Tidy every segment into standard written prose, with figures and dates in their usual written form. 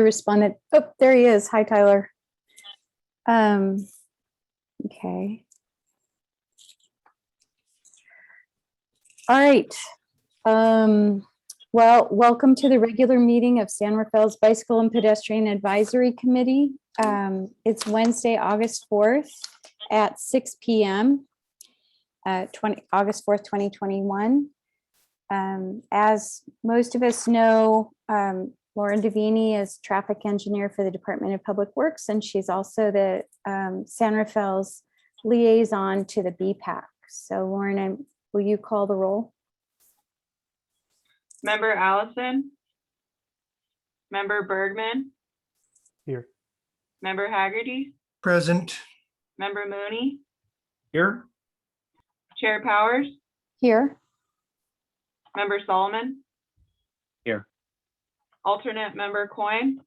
responded. Oh, there he is. Hi, Tyler. Okay. All right. Well, welcome to the regular meeting of San Rafael's Bicycle and Pedestrian Advisory Committee. It's Wednesday, August 4th at 6 p.m. August 4th, 2021. As most of us know, Lauren Davini is traffic engineer for the Department of Public Works, and she's also the San Rafael's liaison to the BPAC. So Lauren, will you call the roll? Member Allison, Member Bergman, Here. Member Haggerty, Present. Member Mooney, Here. Chair Powers, Here. Member Solomon, Here. Alternate Member Coyne,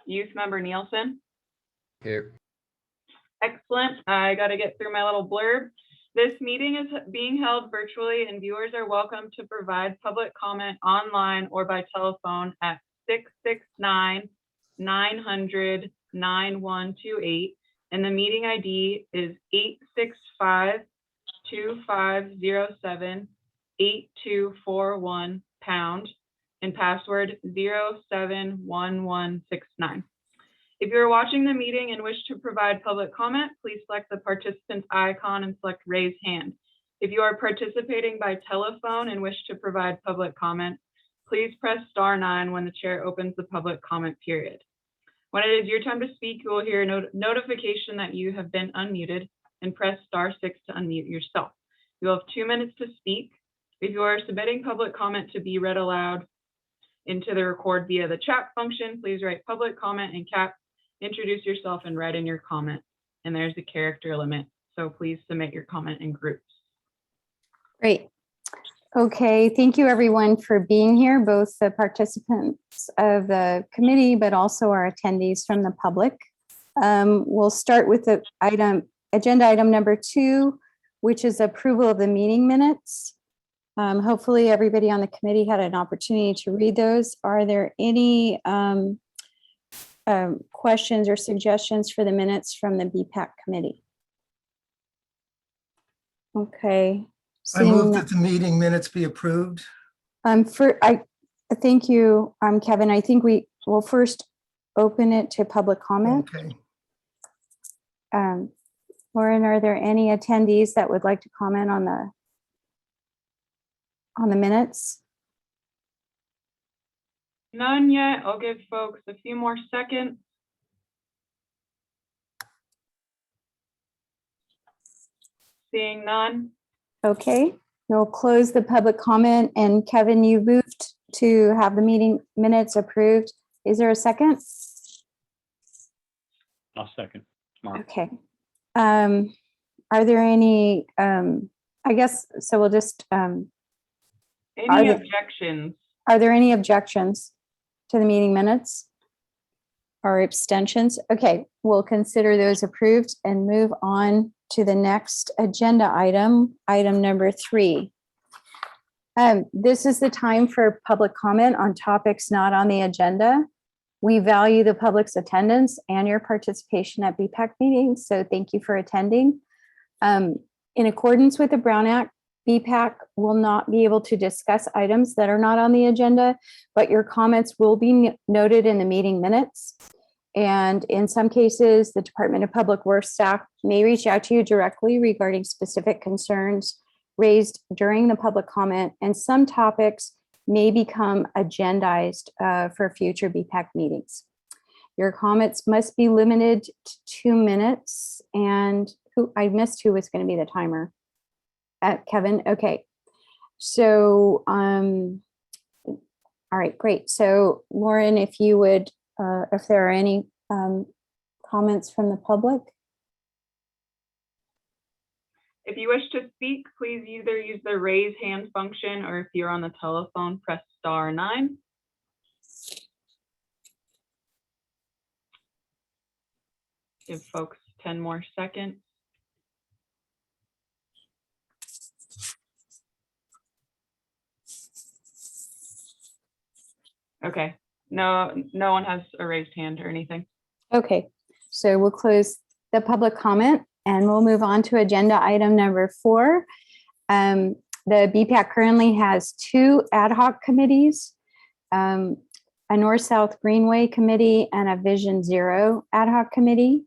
Youth Member Nielsen. Here. Excellent. I got to get through my little blurb. This meeting is being held virtually, and viewers are welcome to provide public comment online or by telephone at 669-900-9128, and the meeting ID is 865-2507-8241# and password 071169. If you're watching the meeting and wish to provide public comment, please select the participant's icon and select raise hand. If you are participating by telephone and wish to provide public comment, please press *9 when the chair opens the public comment period. When it is your time to speak, you will hear a notification that you have been unmuted, and press *6 to unmute yourself. You will have 2 minutes to speak. If you are submitting public comment to be read aloud into the record via the chat function, please write public comment in caps, introduce yourself, and write in your comment. And there's a character limit, so please submit your comment in groups. Great. Okay, thank you everyone for being here, both the participants of the committee, but also our attendees from the public. We'll start with the agenda item number 2, which is approval of the meeting minutes. Hopefully everybody on the committee had an opportunity to read those. Are there any questions or suggestions for the minutes from the BPAC committee? Okay. I move that the meeting minutes be approved. Thank you, Kevin. I think we will first open it to public comment. Okay. Lauren, are there any attendees that would like to comment on the minutes? None yet. I'll give folks a few more seconds. Seeing none. Okay, we'll close the public comment, and Kevin, you moved to have the meeting minutes approved. Is there a second? I'll second. Mark. Okay. Are there any, I guess, so we'll just, Any there- objections? are there any objections to the meeting minutes or abstentions? Okay, we'll consider those approved and move on to the next agenda item, item number 3. This is the time for public comment on topics not on the agenda. We value the public's attendance and your participation at BPAC meetings, so thank you for attending. In accordance with the Brown Act, BPAC will not be able to discuss items that are not on the agenda, but your comments will be noted in the meeting minutes. And in some cases, the Department of Public Works staff may reach out to you directly regarding specific concerns raised during the public comment, and some topics may become agendized for future BPAC meetings. Your comments must be limited to 2 minutes, and I missed who was going to be the timer. Kevin, okay. So, all right, great. So Lauren, if you would, if there are any comments from the public. If you wish to speak, please either use the raise hand function, or if you're on the telephone, press *9. Give folks 10 more seconds. Okay, No, no one has a raised hand or anything. Okay, so we'll close the public comment and we'll move on to agenda item number 4. The BPAC currently has 2 ad hoc committees, a North-South Greenway Committee and a Vision Zero ad hoc committee.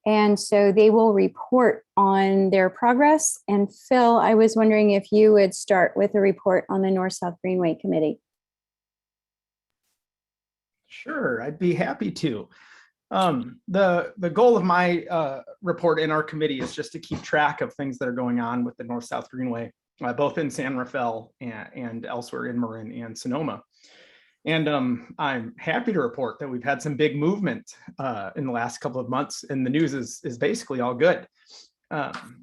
And so they will report on their progress. And Phil, I was wondering if you would start with a report on the North-South Greenway Committee. Sure, I'd be happy to. The goal of my report in our committee is just to keep track of things that are going on with the North-South Greenway, both in San Rafael and elsewhere in Marin and Sonoma. And I'm happy to report that we've had some big movement in the last couple of months, and the news is basically all good.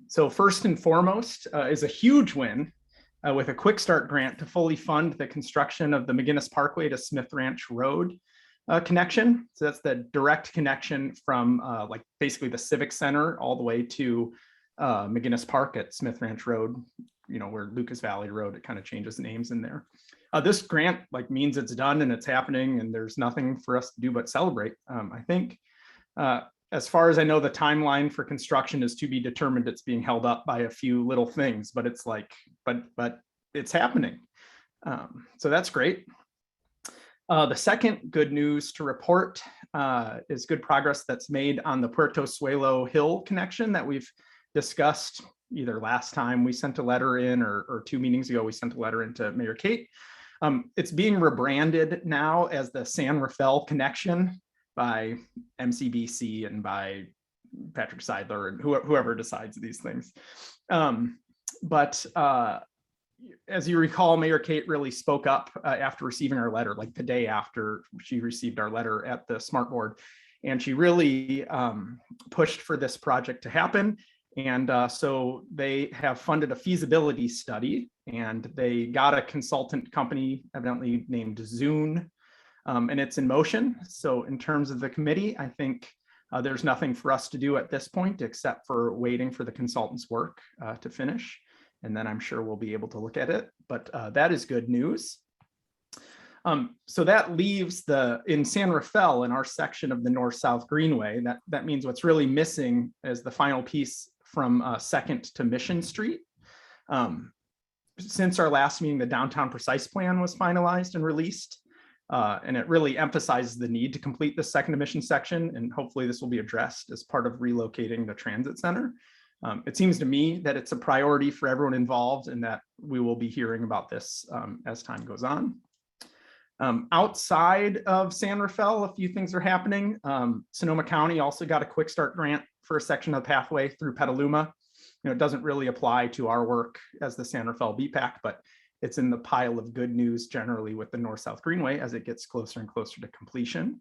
So first and foremost is a huge win with a quick start grant to fully fund the construction of the McGinnis Parkway to Smith Ranch Road connection. So that's the direct connection from like basically the Civic Center all the way to McGinnis Park at Smith Ranch Road, you know, where Lucas Valley Road, it kind of changes names in there. This grant like means it's done and it's happening and there's nothing for us to do but celebrate. I think as far as I know, the timeline for construction is to be determined. It's being held up by a few little things, but it's like, but it's happening. So that's great. The second good news to report is good progress that's made on the Puerto Suelo Hill connection that we've discussed either last time we sent a letter in or 2 meetings ago, we sent a letter into Mayor Kate. It's being rebranded now as the San Rafael connection by MCBC and by Patrick Seidler and whoever decides these things. But as you recall, Mayor Kate really spoke up after receiving our letter, like the day after she received our letter at the Smart Board. And she really pushed for this project to happen. And so they have funded a feasibility study and they got a consultant company evidently named Zune, and it's in motion. So in terms of the committee, I think there's nothing for us to do at this point except for waiting for the consultant's work to finish. And then I'm sure we'll be able to look at it, but that is good news. So that leaves in San Rafael, in our section of the North-South Greenway, that means what's really missing is the final piece from 2nd to Mission Street. Since our last meeting, the downtown precise plan was finalized and released, and it really emphasizes the need to complete the 2nd to Mission section, and hopefully this will be addressed as part of relocating the transit center. It seems to me that it's a priority for everyone involved and that we will be hearing about this as time goes on. Outside of San Rafael, a few things are happening. Sonoma County also got a quick start grant for a section of the pathway through Petaluma. You know, it doesn't really apply to our work as the San Rafael BPAC, but it's in the pile of good news generally with the North-South Greenway as it gets closer and closer to completion.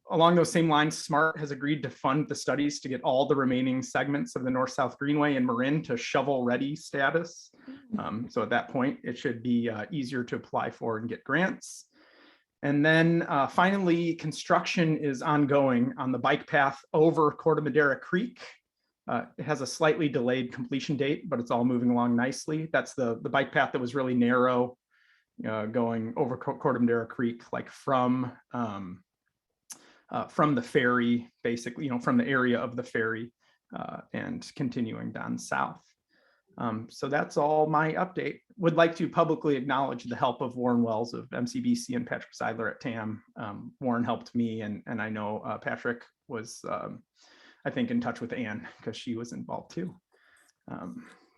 Along those same lines, SMART has agreed to fund the studies to get all the remaining segments of the North-South Greenway in Marin to shovel-ready status. So at that point, it should be easier to apply for and get grants. And then finally, construction is ongoing on the bike path over Corte Madera Creek. It has a slightly delayed completion date, but it's all moving along nicely. That's the bike path that was really narrow, going over Corte Madera Creek, like from the ferry, basically, from the area of the ferry and continuing down south. So that's all my update. Would like to publicly acknowledge the help of Warren Wells of MCBC and Patrick Seidler at TAM. Warren helped me, and I know Patrick was, I think, in touch with Anne because she was involved too.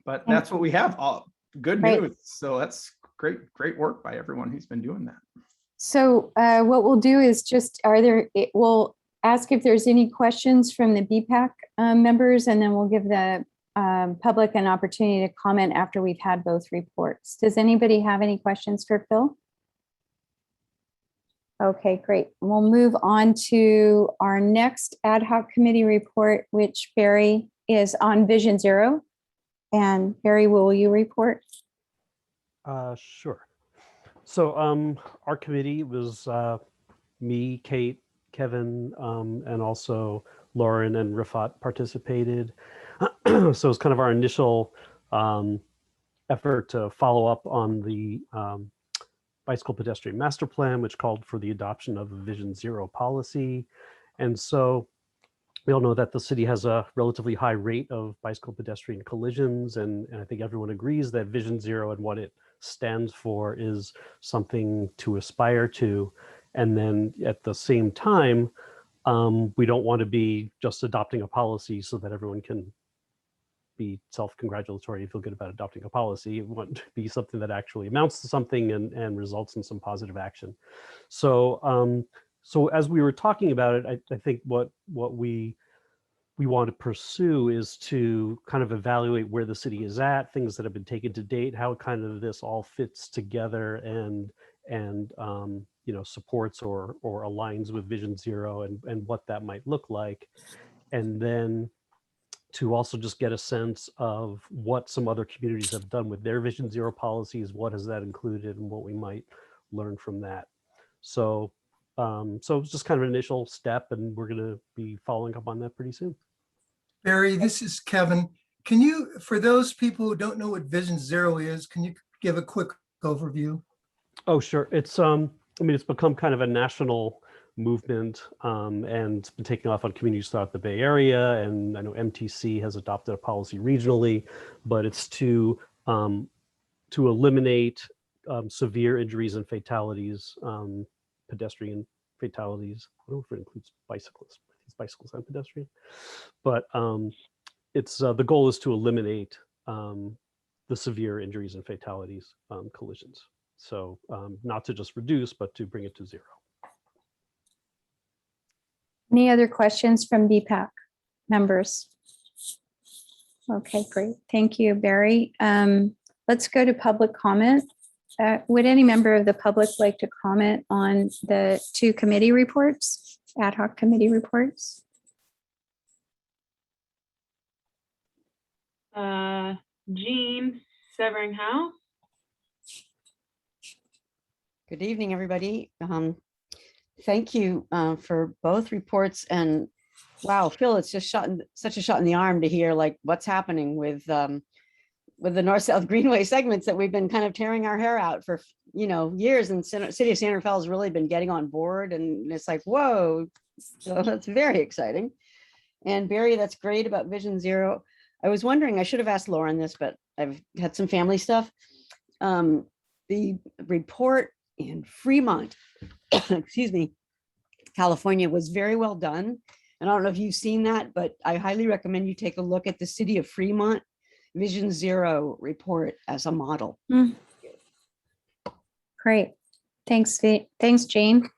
But that's what we have. All good news. So that's great work by everyone who's been doing that. So what we'll do is just, we'll ask if there's any questions from the BPAC members, and then we'll give the public an opportunity to comment after we've had both reports. Does anybody have any questions for Phil? Okay, great. We'll move on to our next ad hoc committee report, which Barry is on Vision Zero. And Barry, will you report? Sure. So our committee was me, Kate, Kevin, and also Lauren and Rifat participated. So it's kind of our initial effort to follow up on the bicycle pedestrian master plan, which called for the adoption of a Vision Zero policy. And so we all know that the city has a relatively high rate of bicycle pedestrian collisions, and I think everyone agrees that Vision Zero and what it stands for is something to aspire to. And then at the same time, we don't want to be just adopting a policy so that everyone can be self-congratulatory and feel good about adopting a policy. We want it to be something that actually amounts to something and results in some positive action. So so as we were talking about it, I think what we want to pursue is to kind of evaluate where the city is at, things that have been taken to date, how kind of this all fits together and you know, supports or aligns with Vision Zero and what that might look like. And then to also just get a sense of what some other communities have done with their Vision Zero policies, what has that included, and what we might learn from that. So so it's just kind of an initial step, and we're going to be following up on that pretty soon. Barry, this is Kevin. Can you, for those people who don't know what Vision Zero is, can you give a quick overview? Oh, sure. It's I mean, it's become kind of a national movement, and it's been taking off on communities throughout the Bay Area. And I know MTC has adopted a policy regionally, but it's to eliminate severe injuries and fatalities, pedestrian fatalities. I don't know if it includes bicyclists. I think it's bicycles and pedestrian, but it's the goal is to eliminate the severe injuries and fatalities, collisions. So not to just reduce, but to bring it to zero. Any other questions from BPAC members? Okay, great. Thank you, Barry. Let's go to public comment. Would any member of the public like to comment on the two committee reports, ad hoc committee reports? Jean Severinghouse. Good evening, everybody. Thank you for both reports. And wow, Phil, it's just such a shot in the arm to hear like what's happening with the North-South Greenway segments that we've been kind of tearing our hair out for, you know, years. And City of San Rafael has really been getting on board, and it's like, whoa, so that's very exciting. And Barry, that's great about Vision Zero. I was wondering, I should have asked Lauren this, but I've had some family stuff. The report in Fremont, excuse me, California was very well done. And I don't know if you've seen that, but I highly recommend you take a look at the City of Fremont Vision Zero report as a model. Great. Thanks, thanks, Jane.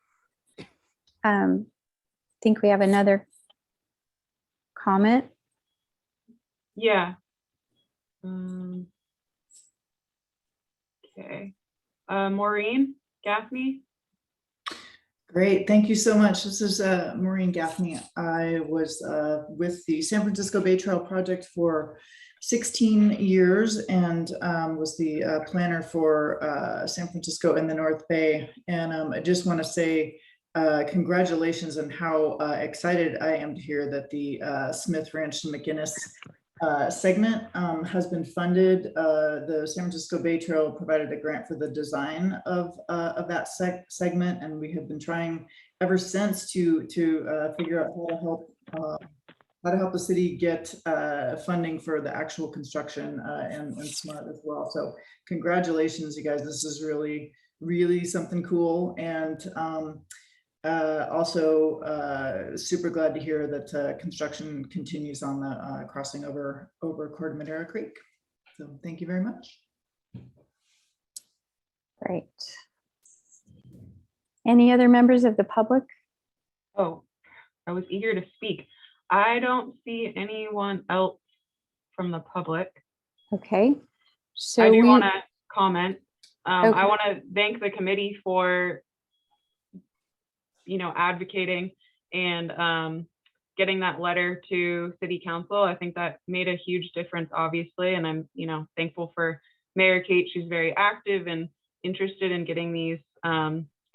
I think we have another comment. Yeah. Okay. Maureen Gaffney. Great, thank you so much. This is Maureen Gaffney. I was with the San Francisco Bay Trail Project for 16 years and was the planner for San Francisco and the North Bay. And I just want to say congratulations on how excited I am to hear that the Smith Ranch to McGinnis segment has been funded. The San Francisco Bay Trail provided a grant for the design of that segment, and we have been trying ever since to figure out how to help the city get funding for the actual construction and SMART as well. So congratulations, you guys. This is really, really something cool. And also super glad to hear that construction continues on the crossing over Corte Madera Creek. So thank you very much. Great. Any other members of the public? Oh, I was eager to speak. I don't see anyone else from the public. Okay. So I do we want to comment. Okay. I want to thank the committee for, you know, advocating and getting that letter to City Council. I think that made a huge difference, obviously, and I'm, you know, thankful for Mayor Kate. She's very active and interested in getting these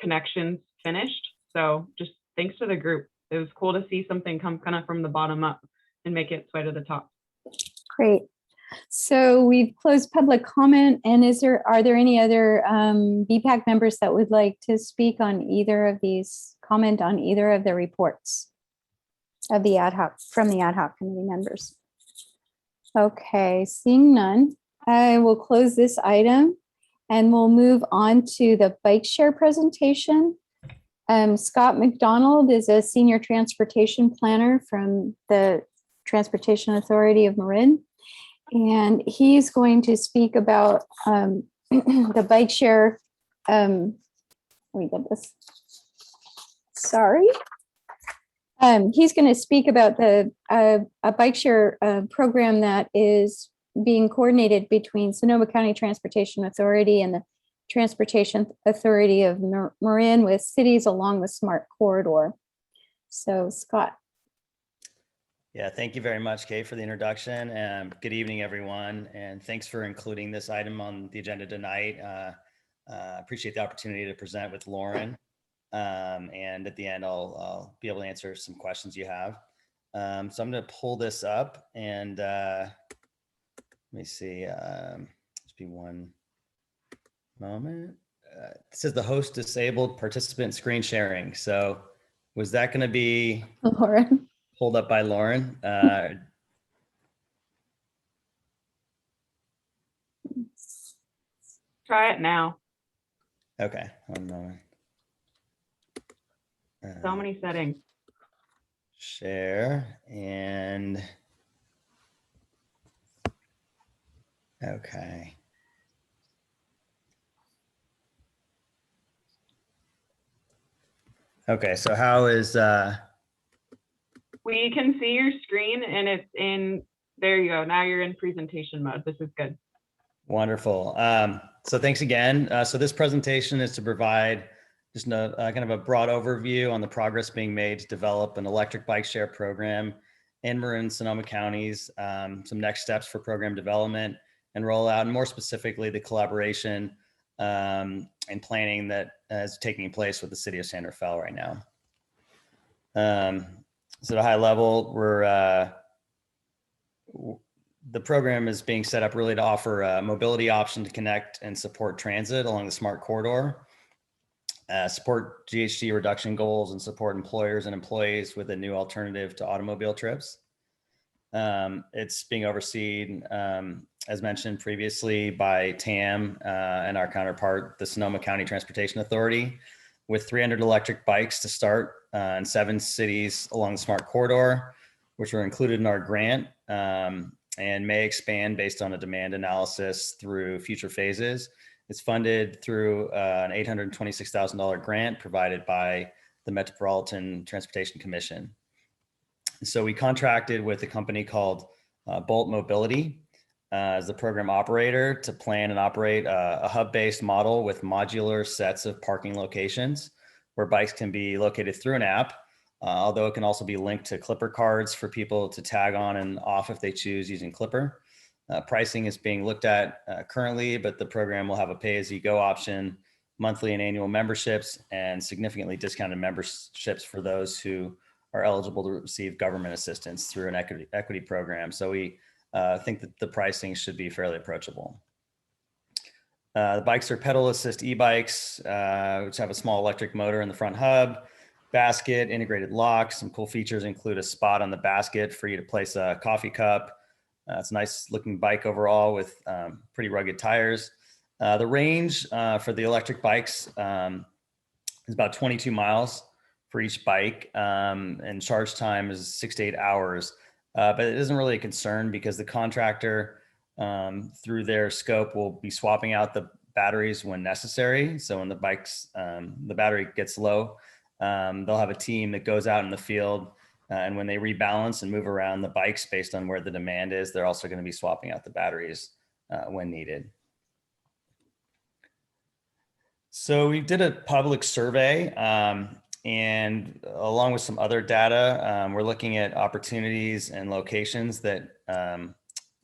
connections finished. So just thanks to the group. It was cool to see something come kind of from the bottom up and make its way to the top. Great. So we've closed public comment, and are there any other BPAC members that would like to speak on either of these, comment on either of the reports of the from the ad hoc committee members? Okay, seeing none, I will close this item and we'll move on to the bike share presentation. Scott McDonald is a senior transportation planner from the Transportation Authority of Marin. And he's going to speak about the bike share. Let me get this. Sorry. He's going to speak about a bike share program that is being coordinated between Sonoma County Transportation Authority and the Transportation Authority of Marin with cities along the SMART corridor. So Scott. Yeah, thank you very much, Kate, for the introduction. And good evening, everyone. And thanks for including this item on the agenda tonight. Appreciate the opportunity to present with Lauren. And at the end, I'll be able to answer some questions you have. So I'm going to pull this up and let me see. Just be one moment. It says the host disabled participant screen sharing. So was that going to be Lauren? Pulled up by Lauren. Try it now. Okay, one moment. So many settings. Share and okay. Okay, so how is We can see your screen and it's in, there you go. Now you're in presentation mode. This is good. wonderful. So thanks again. So this presentation is to provide just a kind of a broad overview on the progress being made to develop an electric bike share program in Marin, Sonoma counties, some next steps for program development and rollout, and more specifically, the collaboration and planning that is taking place with the city of San Rafael right now. So at a high level, the program is being set up really to offer a mobility option to connect and support transit along the SMART corridor, support GHG reduction goals, and support employers and employees with a new alternative to automobile trips. It's being overseen, as mentioned previously, by TAM and our counterpart, the Sonoma County Transportation Authority, with 300 electric bikes to start in 7 cities along the SMART corridor, which were included in our grant and may expand based on a demand analysis through future phases. It's funded through an $826,000 grant provided by the Metropolitan Transportation Commission. So we contracted with a company called Bolt Mobility as the program operator to plan and operate a hub-based model with modular sets of parking locations where bikes can be located through an app, although it can also be linked to Clipper cards for people to tag on and off if they choose using Clipper. Pricing is being looked at currently, but the program will have a pay-as-you-go option, monthly and annual memberships, and significantly discounted memberships for those who are eligible to receive government assistance through an equity program. So we think that the pricing should be fairly approachable. The bikes are pedal assist e-bikes, which have a small electric motor in the front hub, basket, integrated locks. Some cool features include a spot on the basket for you to place a coffee cup. It's a nice looking bike overall with pretty rugged tires. The range for the electric bikes is about 22 miles for each bike, and charge time is 6 to 8 hours. But it isn't really a concern because the contractor, through their scope, will be swapping out the batteries when necessary. So when the battery gets low, they'll have a team that goes out in the field, and when they rebalance and move around the bikes based on where the demand is, they're also going to be swapping out the batteries when needed. So we did a public survey, and along with some other data, we're looking at opportunities and locations that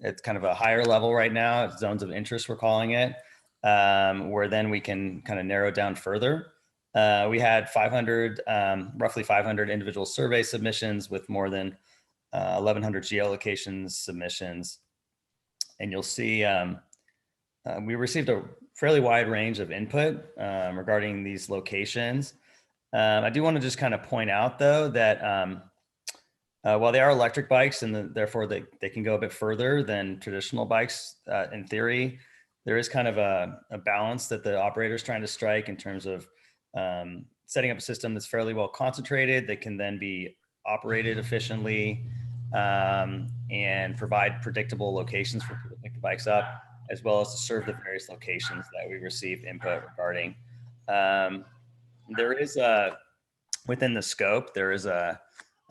it's kind of a higher level right now, it's zones of interest, we're calling it, where then we can kind of narrow down further. We had roughly 500 individual survey submissions with more than 1,100 geolocation submissions. And you'll see we received a fairly wide range of input regarding these locations. I do want to just kind of point out, though, that while they are electric bikes and therefore they can go a bit further than traditional bikes, in theory, there is kind of a balance that the operator is trying to strike in terms of setting up a system that's fairly well concentrated, that can then be operated efficiently, and provide predictable locations for people to pick the bikes up, as well as to serve the various locations that we received input regarding. There is within the scope, there is an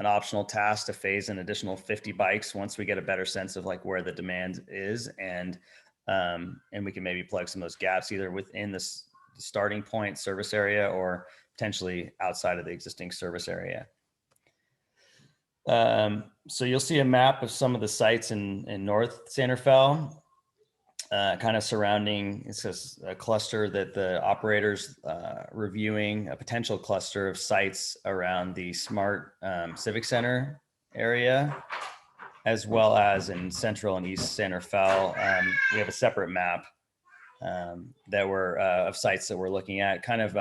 optional task to phase an additional 50 bikes once we get a better sense of like where the demand is, and we can maybe plug some of those gaps either within the starting point service area or potentially outside of the existing service area. So you'll see a map of some of the sites in North San Rafael, kind of surrounding, it's just a cluster that the operators reviewing, a potential cluster of sites around the Smart Civic Center area, as well as in Central and East San Rafael. We have a separate map that we're of sites that we're looking at, kind of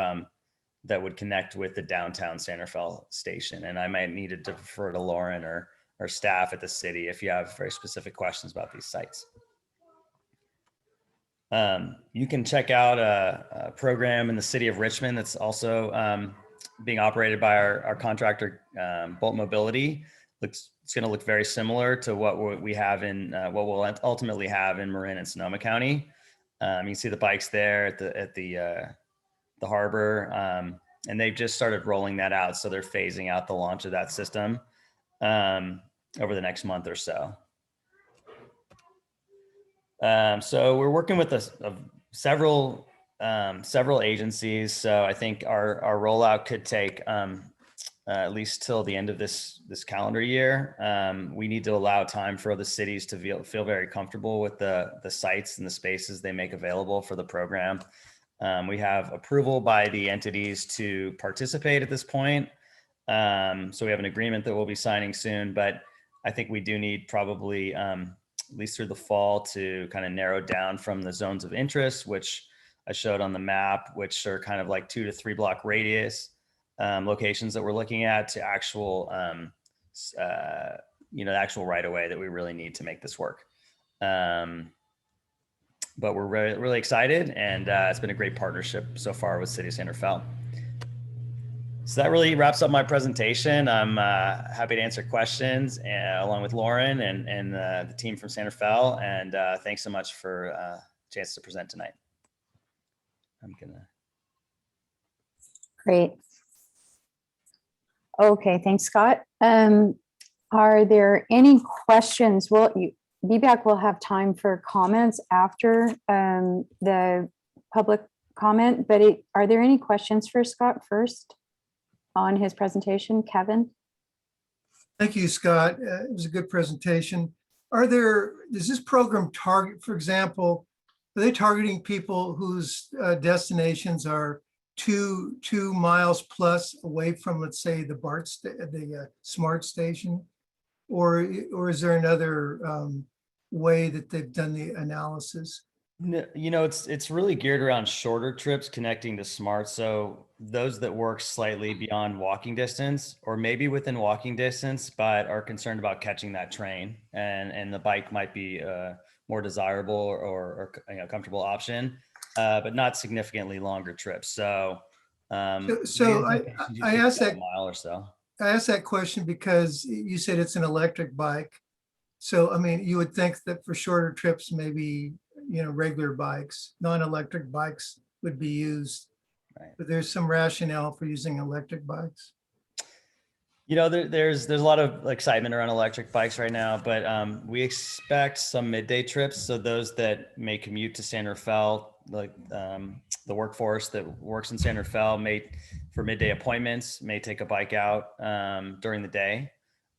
that would connect with the downtown San Rafael station. And I might need to defer to Lauren or staff at the city if you have very specific questions about these sites. You can check out a program in the city of Richmond that's also being operated by our contractor, Bolt Mobility. It's going to look very similar to what we have in what we'll ultimately have in Marin and Sonoma County. You can see the bikes there at the harbor, and they've just started rolling that out. So they're phasing out the launch of that system over the next month or so. So we're working with several agencies. So I think our rollout could take at least till the end of this calendar year. We need to allow time for other cities to feel very comfortable with the sites and the spaces they make available for the program. We have approval by the entities to participate at this point. So we have an agreement that we'll be signing soon, but I think we do need probably at least through the fall to kind of narrow down from the zones of interest, which I showed on the map, which are kind of like 2 to 3 block radius locations that we're looking at, to actual, the actual right of way that we really need to make this work. But we're really, really excited, and it's been a great partnership so far with City of San Rafael. So that really wraps up my presentation. I'm happy to answer questions along with Lauren and the team from San Rafael. And thanks so much for a chance to present tonight. Great. Okay, thanks, Scott. Are there any questions? Well, BBAC will have time for comments after the public comment, but are there any questions for Scott first on his presentation? Kevin? Thank you, Scott. It was a good presentation. Does this program target, for example, are they targeting people whose destinations are 2 miles plus away from, let's say, the SMART station? Or is there another way that they've done the analysis? No, it's really geared around shorter trips connecting to SMART. So those that work slightly beyond walking distance, or maybe within walking distance, but are concerned about catching that train, and the bike might be a more desirable or comfortable option, but not significantly longer trips. So, I asked that a mile or so. I asked that question because you said it's an electric bike. So, I mean, you would think that for shorter trips, maybe, regular bikes, non-electric bikes would be used. Right. But there's some rationale for using electric bikes. There's a lot of excitement around electric bikes right now, but we expect some midday trips. So those that may commute to San Rafael, like the workforce that works in San Rafael, for midday appointments, may take a bike out during the day.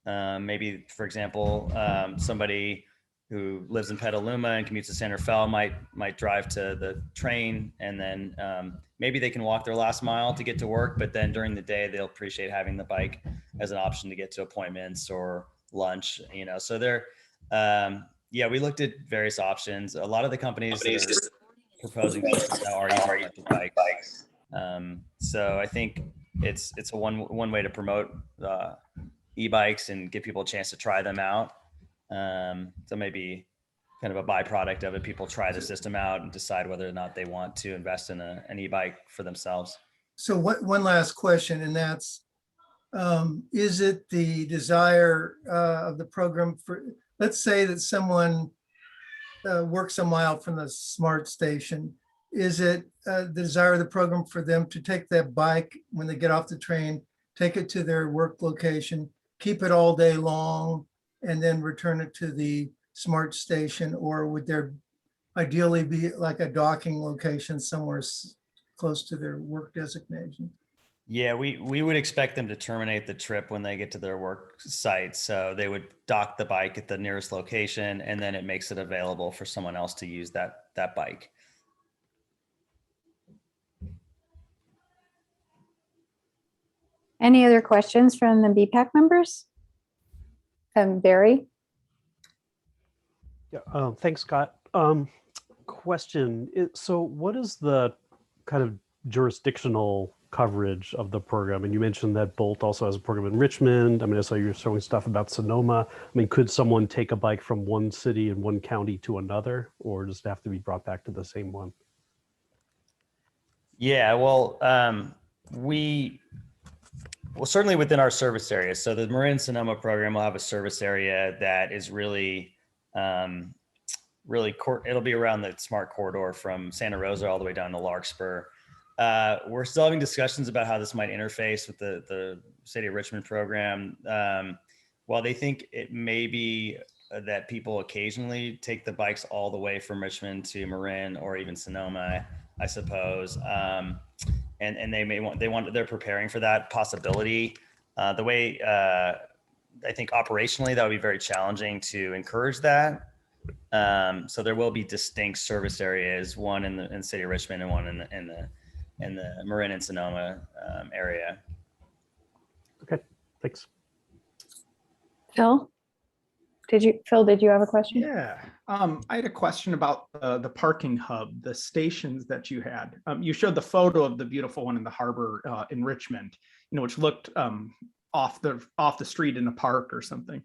Maybe, for example, somebody who lives in Petaluma and commutes to San Rafael might drive to the train, and then maybe they can walk their last mile to get to work, but then during the day, they'll appreciate having the bike as an option to get to appointments or lunch, so they're, Yeah, we looked at various options. A lot of the companies that are proposing systems now are using electric bikes. So I think it's a one way to promote e-bikes and give people a chance to try them out. So maybe kind of a byproduct of it, people try the system out and decide whether or not they want to invest in an e-bike for themselves. So one last question, and that's, is it the desire of the program for, let's say that someone works a mile from the smart station. Is it the desire of the program for them to take that bike when they get off the train, take it to their work location, keep it all day long, and then return it to the smart station? Or would there ideally be like a docking location somewhere close to their work designation? Yeah, we would expect them to terminate the trip when they get to their work site. So they would dock the bike at the nearest location, and then it makes it available for someone else to use that bike. Any other questions from the BPAC members? Barry? Yeah, thanks, Scott. Question. So what is the kind of jurisdictional coverage of the program? And you mentioned that Bolt also has a program in Richmond. I mean, I saw you were showing stuff about Sonoma. I mean, could someone take a bike from one city and one county to another, or does it have to be brought back to the same one? Yeah, well, certainly within our service area. So the Marin Sonoma program will have a service area that is really, it'll be around the smart corridor from Santa Rosa all the way down to Larkspur. We're still having discussions about how this might interface with the City of Richmond program. While they think it may be that people occasionally take the bikes all the way from Richmond to Marin or even Sonoma, I suppose. And they're preparing for that possibility. The way I think operationally that would be very challenging to encourage that. So there will be distinct service areas, one in the City of Richmond and one in the Marin and Sonoma area. Okay, thanks. Phil? Did you have a question? Yeah, I had a question about the parking hub, the stations that you had. You showed the photo of the beautiful one in the harbor in Richmond, which looked off the street in a park or something.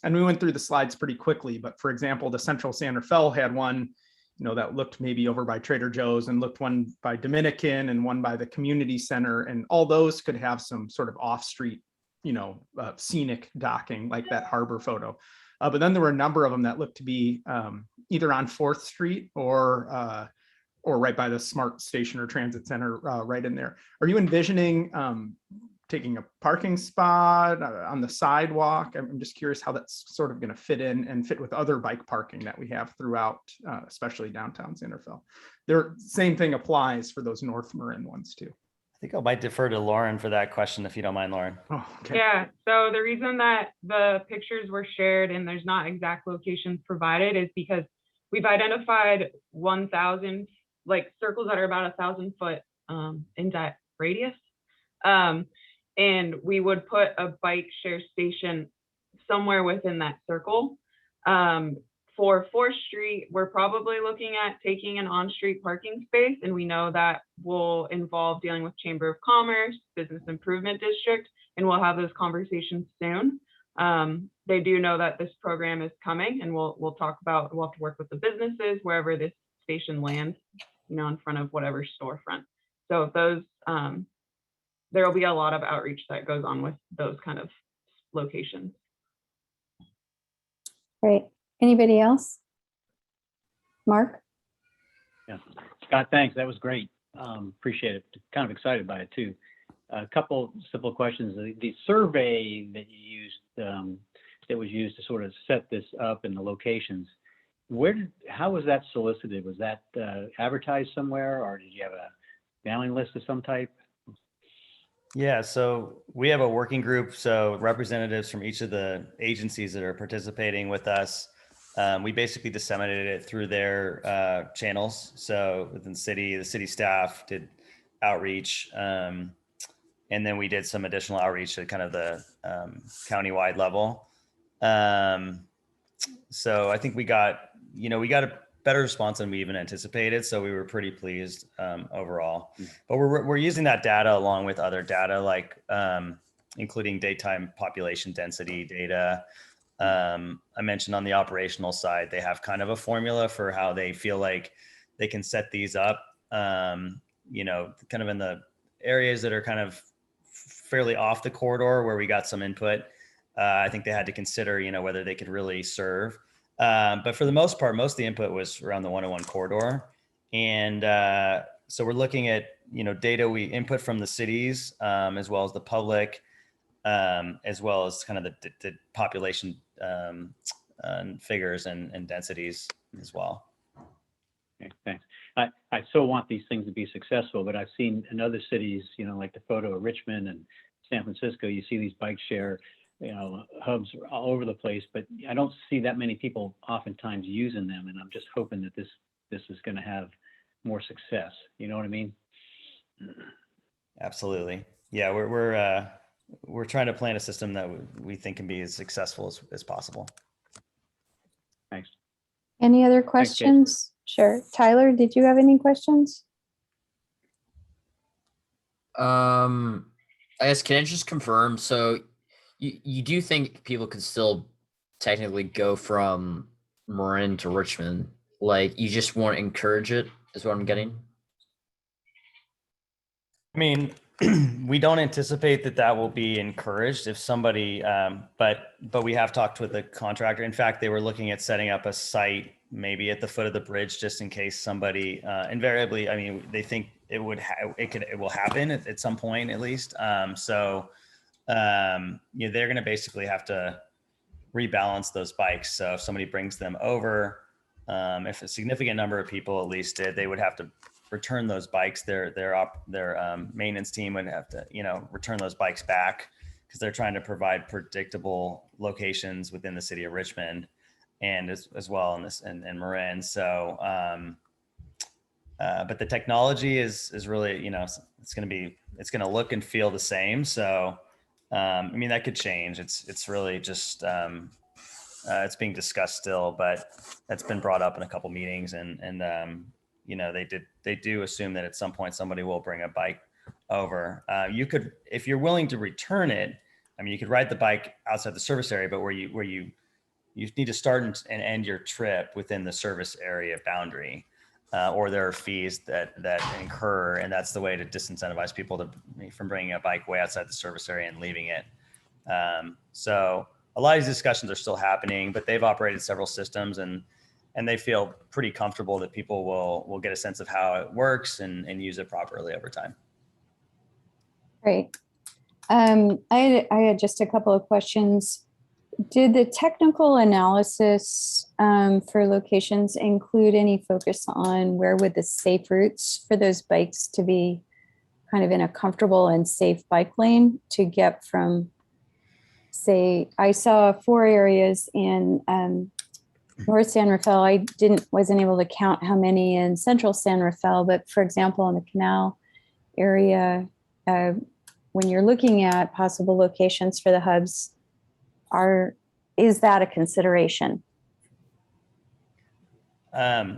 And we went through the slides pretty quickly. But for example, the Central San Rafael had one, that looked maybe over by Trader Joe's, and looked one by Dominican and one by the community center. And all those could have some sort of off-street, scenic docking like that harbor photo. But then there were a number of them that looked to be either on 4th Street or right by the smart station or transit center right in there. Are you envisioning taking a parking spot on the sidewalk? I'm just curious how that's sort of going to fit in and fit with other bike parking that we have throughout, especially downtown San Rafael. Same thing applies for those North Marin ones too. I think I might defer to Lauren for that question, if you don't mind, Lauren. Oh, okay. Yeah, so the reason that the pictures were shared and there's not exact locations provided is because we've identified 1,000, like circles that are about 1,000 foot in that radius. And we would put a bike share station somewhere within that circle. For 4th Street, we're probably looking at taking an on-street parking space, and we know that will involve dealing with Chamber of Commerce, Business Improvement District, and we'll have those conversations soon. They do know that this program is coming, and we'll talk about, we'll have to work with the businesses wherever this station lands, in front of whatever storefront. So those, there will be a lot of outreach that goes on with those kind of locations. Great. Anybody else? Mark? Yeah. Scott, thanks. That was great. Appreciate it. Kind of excited by it too. A couple simple questions. The survey that you used, that was used to sort of set this up in the locations, how was that solicited? Was that advertised somewhere, or did you have a mailing list of some type? Yeah, so we have a working group, so representatives from each of the agencies that are participating with us. We basically disseminated it through their channels. So within the city staff did outreach, and then we did some additional outreach at kind of the countywide level. So I think we got a better response than we even anticipated. So we were pretty pleased overall. But we're using that data along with other data, like including daytime population density data. I mentioned on the operational side, they have kind of a formula for how they feel like they can set these up, kind of in the areas that are kind of fairly off the corridor where we got some input. I think they had to consider, whether they could really serve. But for the most part, most of the input was around the 101 corridor. And so we're looking at, data we input from the cities, as well as the public, as well as kind of the population figures and densities as well. Okay, thanks. I so want these things to be successful, but I've seen in other cities, like the photo of Richmond and San Francisco, you see these bike share, hubs all over the place, but I don't see that many people oftentimes using them. And I'm just hoping that this is going to have more success. You know what I mean? Absolutely. Yeah, we're trying to plan a system that we think can be as successful as possible. Thanks. Any other Kate. questions? Sure. Tyler, did you have any questions? I guess, can I just confirm? So you do think people could still technically go from Marin to Richmond? Like, you just want to encourage it, is what I'm getting? I mean, we don't anticipate that will be encouraged if somebody, but we have talked with the contractor. In fact, they were looking at setting up a site maybe at the foot of the bridge, just in case somebody, invariably, I mean, they think it will happen at some point at least. So they're going to basically have to rebalance those bikes. So if somebody brings them over, if a significant number of people at least did, they would have to return those bikes. Their maintenance team would have to, return those bikes back, because they're trying to provide predictable locations within the city of Richmond and as well in Marin. So, but the technology is really, it's going to look and feel the same. So, I mean, that could change. It's really just, it's being discussed still, but that's been brought up in a couple meetings, and they do assume that at some point somebody will bring a bike over. You could, if you're willing to return it, I mean, you could ride the bike outside the service area, but where you need to start and end your trip within the service area boundary, or there are fees that incur, and that's the way to disincentivize people from bringing a bike way outside the service area and leaving it. So a lot of these discussions are still happening, but they've operated several systems, and they feel pretty comfortable that people will get a sense of how it works and use it properly over time. Great. I had just a couple of questions. Did the technical analysis for locations include any focus on where would the safe routes for those bikes to be kind of in a comfortable and safe bike lane to get from, say, I saw 4 areas in North San Rafael. I wasn't able to count how many in Central San Rafael, but for example, in the canal area, when you're looking at possible locations for the hubs, is that a consideration?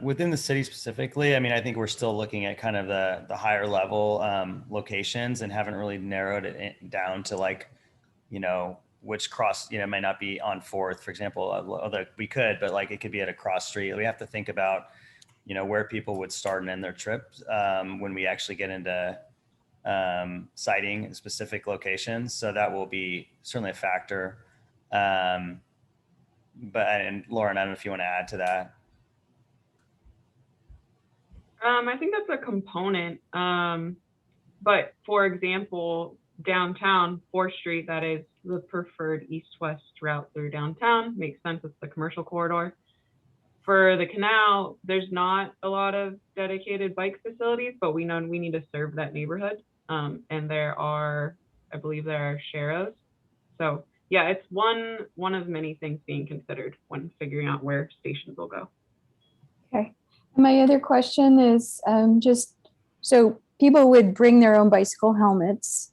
Within the city specifically, I mean, I think we're still looking at kind of the higher level locations, and haven't really narrowed it down to, like, which cross, might not be on 4th, for example, although we could, but like it could be at a cross street. We have to think about, where people would start and end their trip when we actually get into citing specific locations. So that will be certainly a factor. And Lauren, I don't know if you want to add to that. I think that's a component. But for example, downtown 4th Street, that is the preferred east-west route through downtown. Makes sense. It's the commercial corridor. For the canal, there's not a lot of dedicated bike facilities, but we know we need to serve that neighborhood. And I believe there are sharrows. So yeah, it's one of many things being considered when figuring out where stations will go. Okay. My other question is just, so people would bring their own bicycle helmets.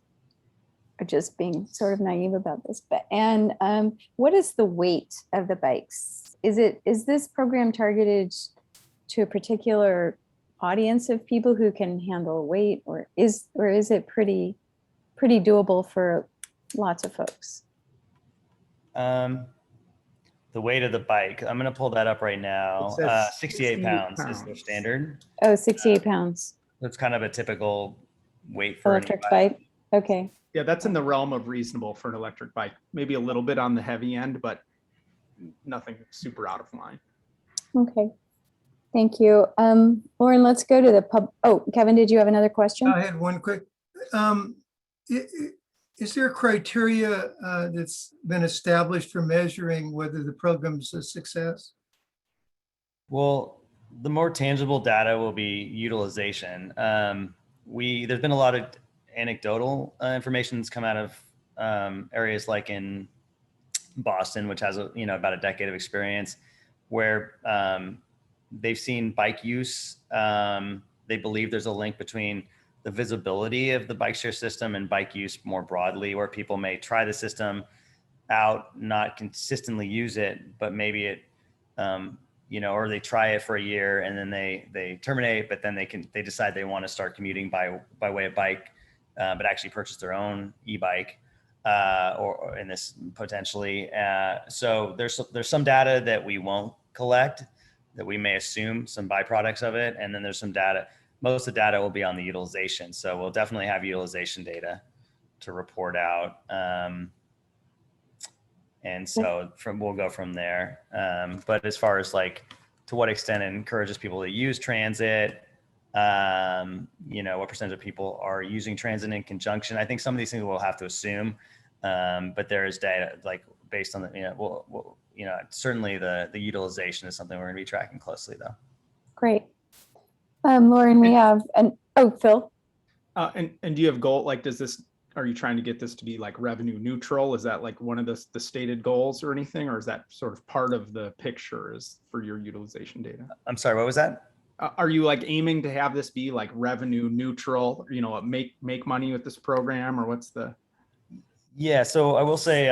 I'm just being sort of naive about this, but what is the weight of the bikes? is this program targeted to a particular audience of people who can handle weight, or is it pretty doable for lots of folks? The weight of the bike, I'm going to pull that up right now. It says 68 pounds is their pounds. standard. Oh, 68 pounds That's kind of a typical weight for an electric e-bike. bike. Okay. Yeah, that's in the realm of reasonable for an electric bike. Maybe a little bit on the heavy end, but nothing super out of line. Okay. Thank you. Lauren, let's go to the Oh, Kevin, did you have another question? I had one quick. Is there a criteria that's been established for measuring whether the program's a success? Well, the more tangible data will be utilization. There's been a lot of anecdotal information that's come out of areas like in Boston, which has about a decade of experience, where they've seen bike use. They believe there's a link between the visibility of the bike share system and bike use more broadly, where people may try the system out, not consistently use it, but maybe it, or they try it for a year and then they terminate, but then they decide they want to start commuting by way of bike, but actually purchase their own e-bike, or in this potentially. So there's some data that we won't collect, that we may assume some byproducts of it. And then there's some data, most of the data will be on the utilization. So we'll definitely have utilization data to report out. And so we'll go from there. But as far as like, to what extent it encourages people to use transit, what percentage of people are using transit in conjunction, I think some of these things we'll have to assume. But there is data, like based on the, certainly the utilization is something we're going to be tracking closely though. Great. Lauren, we have Phil. And do you have goal, like, are you trying to get this to be like revenue neutral? Is that like one of the stated goals or anything? Or is that sort of part of the picture is for your utilization data? I'm sorry, what was that? Are you like aiming to have this be like revenue neutral, make money with this program, or what's the? Yeah, so I will say,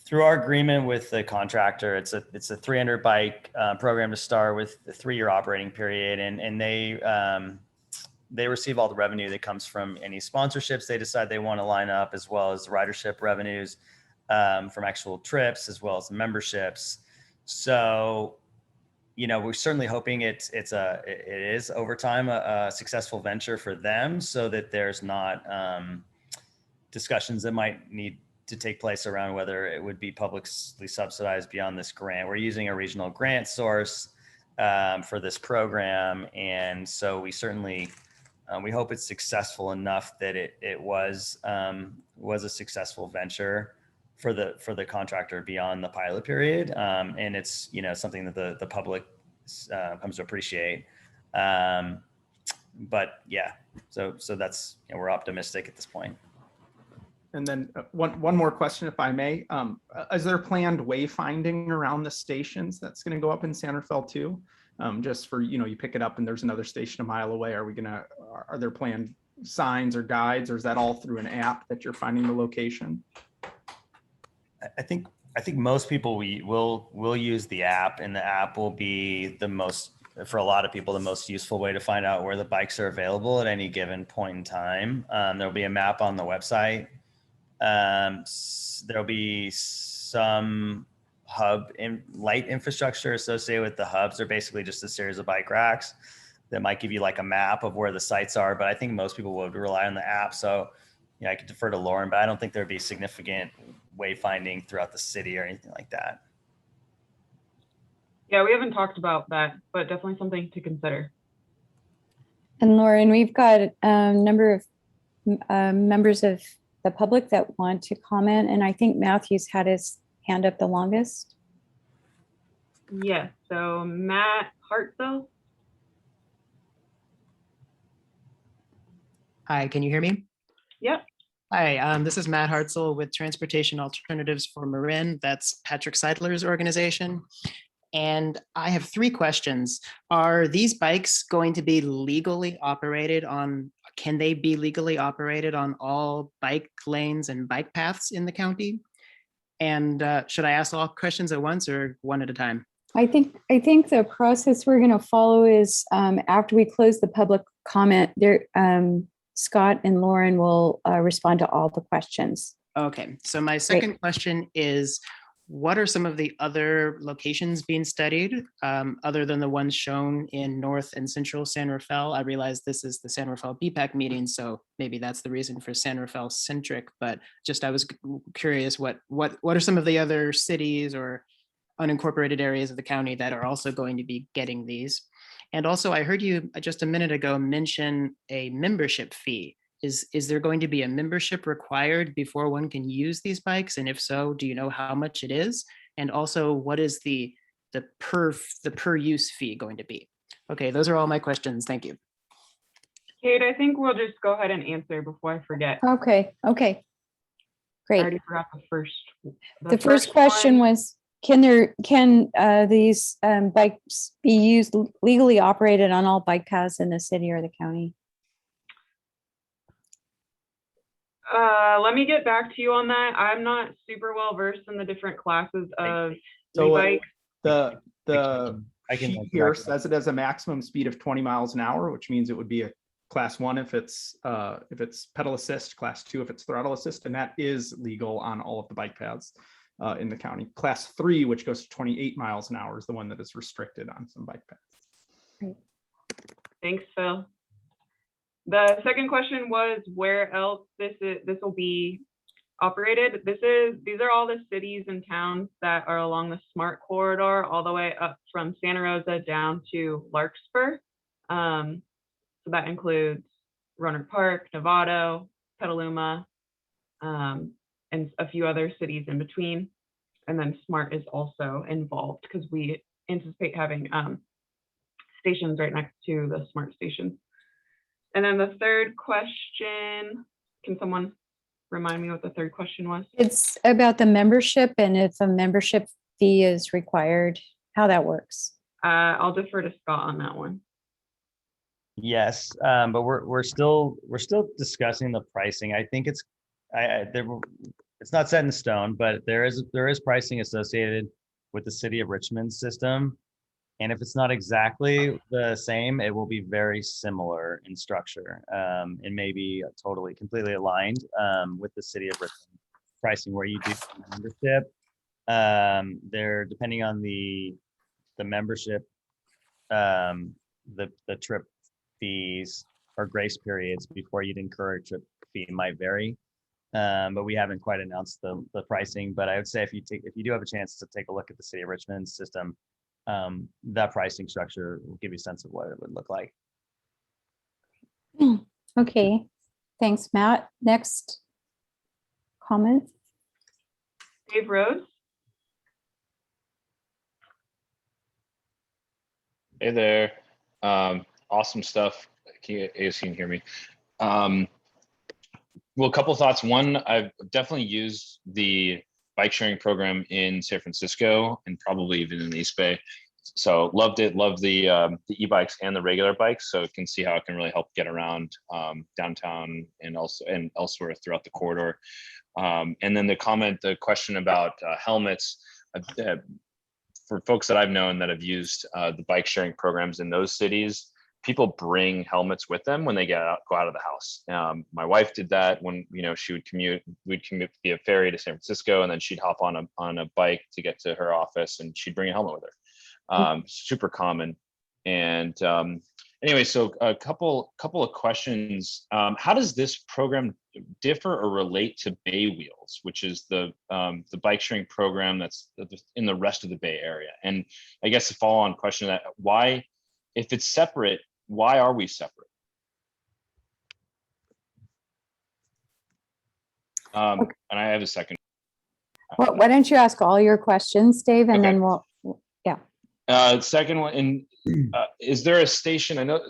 through our agreement with the contractor, it's a 300 bike program to start with a 3-year operating period, and they receive all the revenue that comes from any sponsorships they decide they want to line up, as well as the ridership revenues from actual trips, as well as the memberships. So, we're certainly hoping it is over time a successful venture for them, so that there's not discussions that might need to take place around whether it would be publicly subsidized beyond this grant. We're using a regional grant source for this program, and so we certainly we hope it's successful enough that it was a successful venture for the contractor beyond the pilot period, and it's something that the public comes to appreciate. But yeah, so that's we're optimistic at this point. And then one more question, if I may. Is there planned wayfinding around the stations that's going to go up in San Rafael too? Just for, you pick it up and there's another station a mile away. Are there planned signs or guides, or is that all through an app that you're finding the location? I think most people will use the app, and the app will be for a lot of people, the most useful way to find out where the bikes are available at any given point in time. There'll be a map on the website. There'll be some hub light infrastructure associated with the hubs. They're basically just a series of bike racks that might give you like a map of where the sites are, but I think most people would rely on the app. So I could defer to Lauren, but I don't think there'd be significant wayfinding throughout the city or anything like that. Yeah, we haven't talked about that, but definitely something to consider. And Lauren, we've got a number of members of the public that want to comment, and I think Matthew's had his hand up the longest. Yes, so Matt Hartzell. Hi, can you hear me? Yep. Hi, this is Matt Hartzell with Transportation Alternatives for Marin. That's Patrick Seidler's organization. And I have 3 questions. Are these bikes going to be legally operated on, can they be legally operated on all bike lanes and bike paths in the county? And should I ask all questions at once or one at a time? I think the process we're going to follow is after we close the public comment, there, Scott and Lauren will respond to all the questions. Okay, so my second question is, what are some of the other locations being studied other than the ones shown in North and Central San Rafael? I realize this is the San Rafael BPAC meeting, so maybe that's the reason for San Rafael centric, but just I was curious what are some of the other cities or unincorporated areas of the county that are also going to be getting these? And also, I heard you just a minute ago mention a membership fee. Is there going to be a membership required before one can use these bikes? And if so, do you know how much it is? And also, what is the per use fee going to be? Okay, those are all my questions. Thank you. Kate, I think we'll just go ahead and answer before I forget. Okay, I great. already forgot the first. The first question one- was, can these bikes be used legally operated on all bike paths in the city or the county? Let me get back to you on that. I'm not super well versed in the different classes of So e-bike. the I can sheet answer here that. says it has a maximum speed of 20 miles an hour, which means it would be a class 1 if it's pedal assist, class 2 if it's throttle assist, and that is legal on all of the bike paths in the county. Class 3, which goes to 28 miles an hour, is the one that is restricted on some bike paths. Thanks, Phil. The second question was where else this will be operated. These are all the cities and towns that are along the SMART corridor, all the way up from Santa Rosa down to Larkspur. So that includes Roanoke Park, Novato, Petaluma, and a few other cities in between. And then SMART is also involved because we anticipate having stations right next to the SMART station. And then the third question, can someone remind me what the third question was? It's about the membership and if a membership fee is required, how that works. I'll defer to Scott on that one. Yes, but we're still discussing the pricing. I think it's not set in stone, but there is pricing associated with the City of Richmond system. And if it's not exactly the same, it will be very similar in structure. It may be completely aligned with the City of Richmond pricing, where you do membership. They're depending on the membership, the trip fees or grace periods before you'd incur a trip fee might vary. But we haven't quite announced the pricing. But I would say if you do have a chance to take a look at the City of Richmond system, that pricing structure will give you a sense of what it would look like. Okay, thanks, Matt. Next comment. Dave Rose. Hey there. Awesome stuff. I guess you can hear me. Well, a couple thoughts. One, I've definitely used the bike sharing program in San Francisco and probably even in the East Bay. So loved it, loved the e-bikes and the regular bikes. So can see how it can really help get around downtown and elsewhere throughout the corridor. And then the question about helmets, for folks that I've known that have used the bike sharing programs in those cities, people bring helmets with them when they go out of the house. My wife did that when she would commute. We'd commute via ferry to San Francisco, and then she'd hop on a bike to get to her office, and she'd bring a helmet with her. Super common. And anyway, so a couple of questions. How does this program differ or relate to Bay Wheels, which is the bike sharing program that's in the rest of the Bay Area? And I guess the follow-on question to that, why, if it's separate, why are we separate? And I have a second. Well, why don't you ask all your questions, Dave, and then we'll, yeah. Second one, is there a station? I know,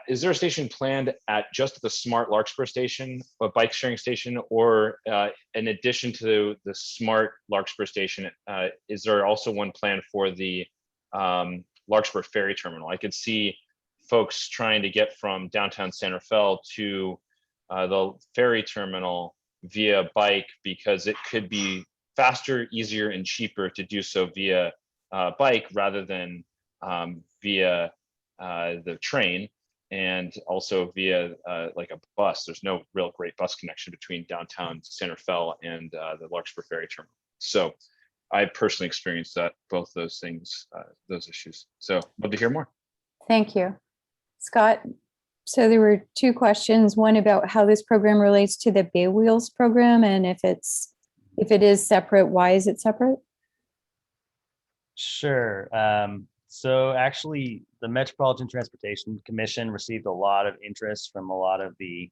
is there a station planned at just the Smart Larkspur station, a bike sharing station, or in addition to the Smart Larkspur station, is there also one planned for the Larkspur ferry terminal? I could see folks trying to get from downtown San Rafael to the ferry terminal via bike because it could be faster, easier, and cheaper to do so via bike rather than via the train, and also via like a bus. There's no real great bus connection between downtown San Rafael and the Larkspur Ferry Terminal. So I personally experienced that, both those things, those issues. So love to hear more. Thank you. Scott, so there were two questions, one about how this program relates to the Bay Wheels program, and if it is separate, why is it separate? Sure. So actually, the Metropolitan Transportation Commission received a lot of interest from a lot of the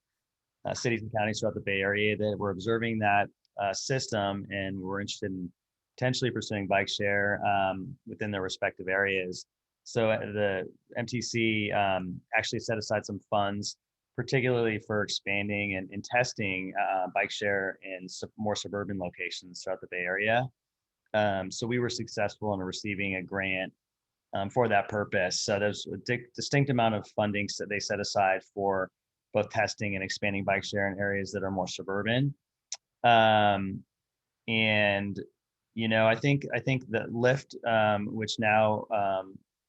cities and counties throughout the Bay Area that were observing that system and were interested in potentially pursuing bike share within their respective areas. So the MTC actually set aside some funds, particularly for expanding and testing bike share in more suburban locations throughout the Bay Area. So we were successful in receiving a grant for that purpose. So there's a distinct amount of funding that they set aside for both testing and expanding bike share in areas that are more suburban. And you know, I think that Lyft, which now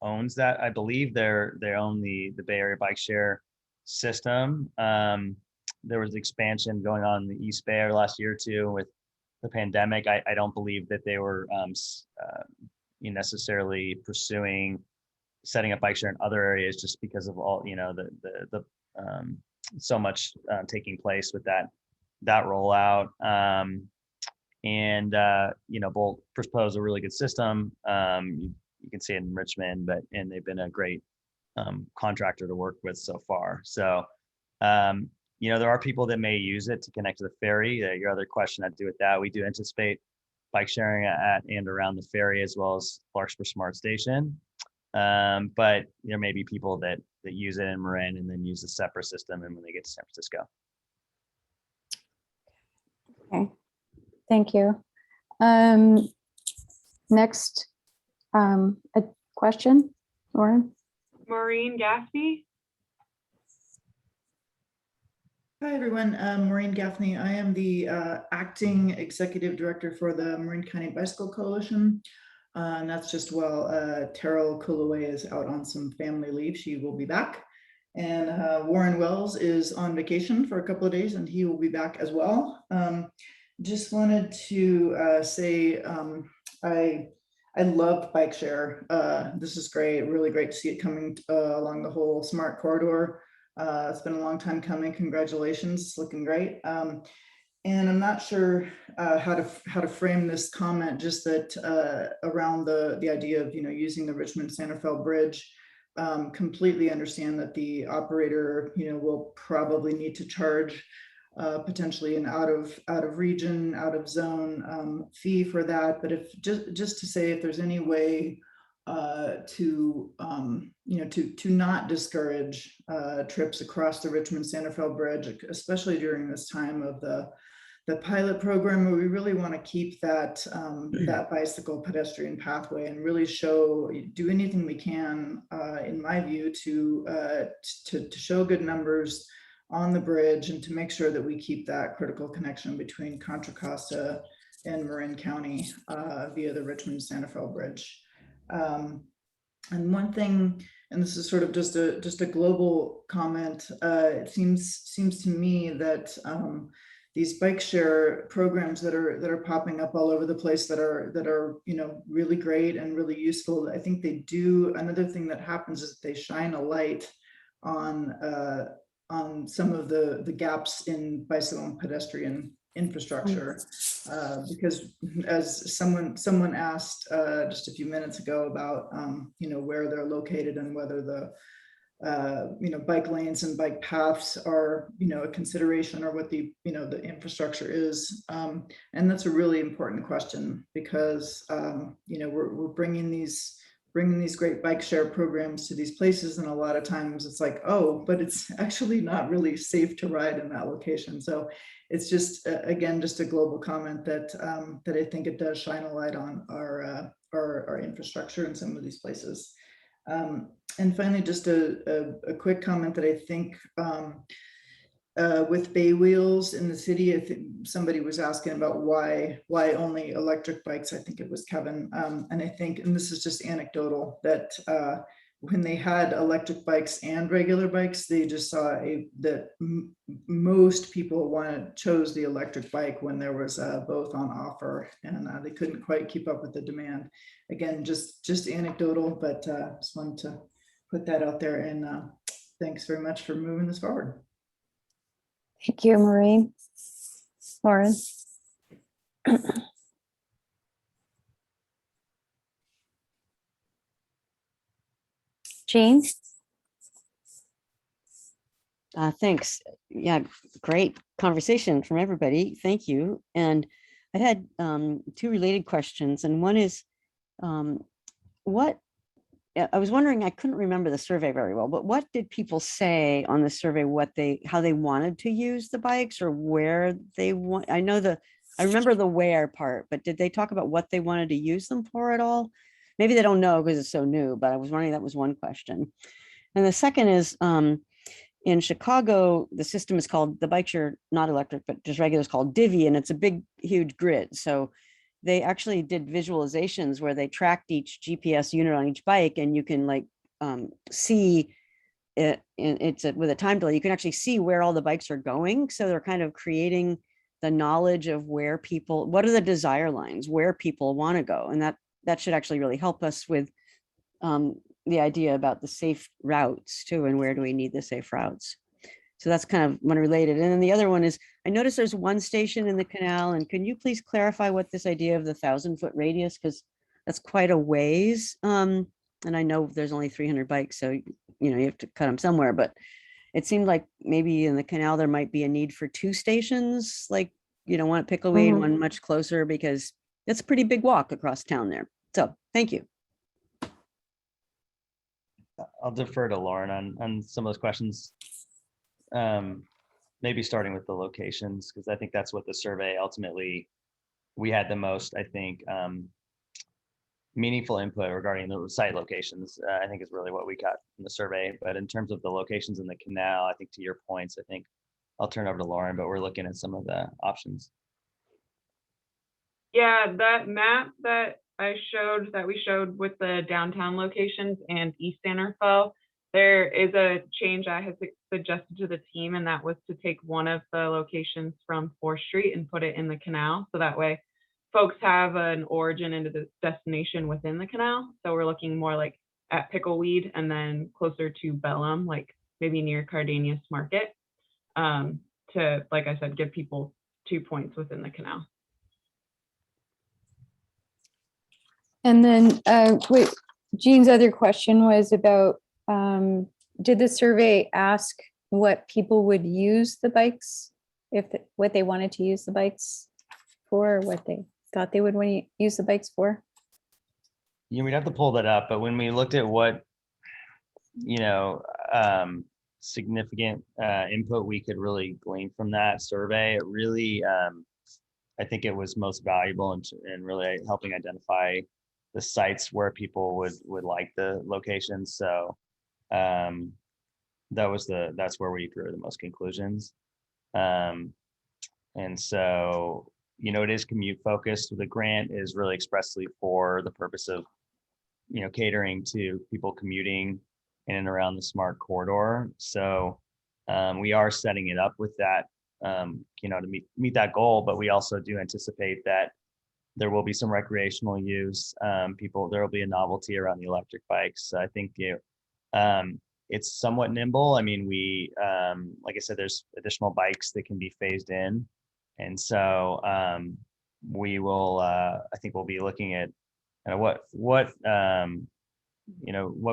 owns that, I believe they own the Bay Area bike share system. There was expansion going on in the East Bay last year or two with the pandemic. I don't believe that they were necessarily pursuing setting up bike share in other areas, just because of all, you know, the so much taking place with that rollout. You know, both propose a really good system. You can see it in Richmond, and they've been a great contractor to work with so far. So, you know, there are people that may use it to connect to the ferry. Your other question had to do with that. We do anticipate bike sharing at and around the ferry, as well as Larkspur Smart Station. But there may be people that use it in Marin and then use a separate system and when they get to San Francisco. Okay, thank you. Next, a question, Lauren? Maureen Gaffney. Hi, everyone. Maureen Gaffney. I am the acting executive director for the Marin County Bicycle Coalition. And that's just while Terrell Kulaway is out on some family leave. She will be back. And Warren Wells is on vacation for a couple of days, and he will be back as well. Just wanted to say I love bike share. This is great, really great to see it coming along the whole smart corridor. It's been a long time coming. Congratulations, it's looking great. And I'm not sure how to frame this comment, just that around the idea of, you know, using the Richmond Santa Fe Bridge. Completely understand that the operator, you know, will probably need to charge potentially an out of region, out of zone fee for that. But if just to say, if there's any way to you know, to not discourage trips across the Richmond Santa Fe Bridge, especially during this time of the pilot program, where we really want to keep that that bicycle pedestrian pathway and really do anything we can, in my view, to show good numbers on the bridge and to make sure that we keep that critical connection between Contra Costa and Marin County via the Richmond Santa Fe Bridge. And one thing, and this is sort of just a global comment, it seems to me that these bike share programs that are popping up all over the place that are you know, really great and really useful. I think they do. Another thing that happens is they shine a light on some of the gaps in bicycle and pedestrian infrastructure, because as someone asked just a few minutes ago about you know, where they're located and whether the you know, bike lanes and bike paths are, you know, a consideration, or what the, you know, the infrastructure is. And that's a really important question, because you know, we're bringing these great bike share programs to these places, and a lot of times it's like, oh, but it's actually not really safe to ride in that location. So it's just again, just a global comment that that I think it does shine a light on our infrastructure in some of these places. And finally, just a quick comment that I think with bay wheels in the city. I think somebody was asking about why only electric bikes. I think it was Kevin. And I think, and this is just anecdotal, that when they had electric bikes and regular bikes, they just saw that most people chose the electric bike when there was both on offer, and they couldn't quite keep up with the demand. Again, just anecdotal, but just wanted to put that out there. And thanks very much for moving this forward. Thank you, Marie. Lauren? Jean? Thanks. Yeah, great conversation from everybody. Thank you. And I had two related questions. And one is, I was wondering, I couldn't remember the survey very well, but what did people say on the survey, how they wanted to use the bikes or where they want? I remember the where part, but did they talk about what they wanted to use them for at all? Maybe they don't know because it's so new, but I was wondering, that was one question. And the second is, in Chicago, the system is called, the bikes are not electric, but just regular, is called Divvy, and it's a big, huge grid. So they actually did visualizations where they tracked each GPS unit on each bike, and you can like see it. With a time delay, you can actually see where all the bikes are going. So they're kind of creating the knowledge of where people, what are the desire lines, where people want to go, and that should actually really help us with the idea about the safe routes too, and where do we need the safe routes. So that's kind of one related. And then the other one is, I noticed there's one station in the canal, and can you please clarify what this idea of the 1,000-foot radius, because that's quite a ways. And I know there's only 300 bikes, so you have to cut them somewhere, but it seemed like maybe in the canal there might be a need for two stations, like one at Pickleweed and one much closer, because it's a pretty big walk across town there. So thank you. I'll defer to Lauren on some of those questions. Maybe starting with the locations, because I think that's what the survey ultimately, we had the most, I think, meaningful input regarding the site locations. I think is really what we got in the survey. But in terms of the locations in the canal, I think to your points, I think I'll turn over to Lauren, but we're looking at some of the options. Yeah, that map that we showed with the downtown locations and East Santa Fe, there is a change I had suggested to the team, and that was to take one of the locations from 4th Street and put it in the canal. So that way folks have an origin into the destination within the canal. So we're looking more like at Pickleweed and then closer to Bellum, like maybe near Cardenas Market, to, like I said, give people 2 points within the canal. And then, wait, Jean's other question was about, did the survey ask what people would use the bikes, what they wanted to use the bikes for, or what they thought they would want to use the bikes for? Yeah, we'd have to pull that up, but when we looked at what, significant input we could really glean from that survey, it really, I think it was most valuable in really helping identify the sites where people would like the locations. So that's where we drew the most conclusions. And so, it is commute focused. The grant is really expressly for the purpose of, catering to people commuting in and around the smart corridor. So we are setting it up with that, to meet that goal, but we also do anticipate that there will be some recreational use. There will be a novelty around the electric bikes. So I think it's somewhat nimble. I mean, we, like I said, there's additional bikes that can be phased in. And so we will, I think we'll be looking at what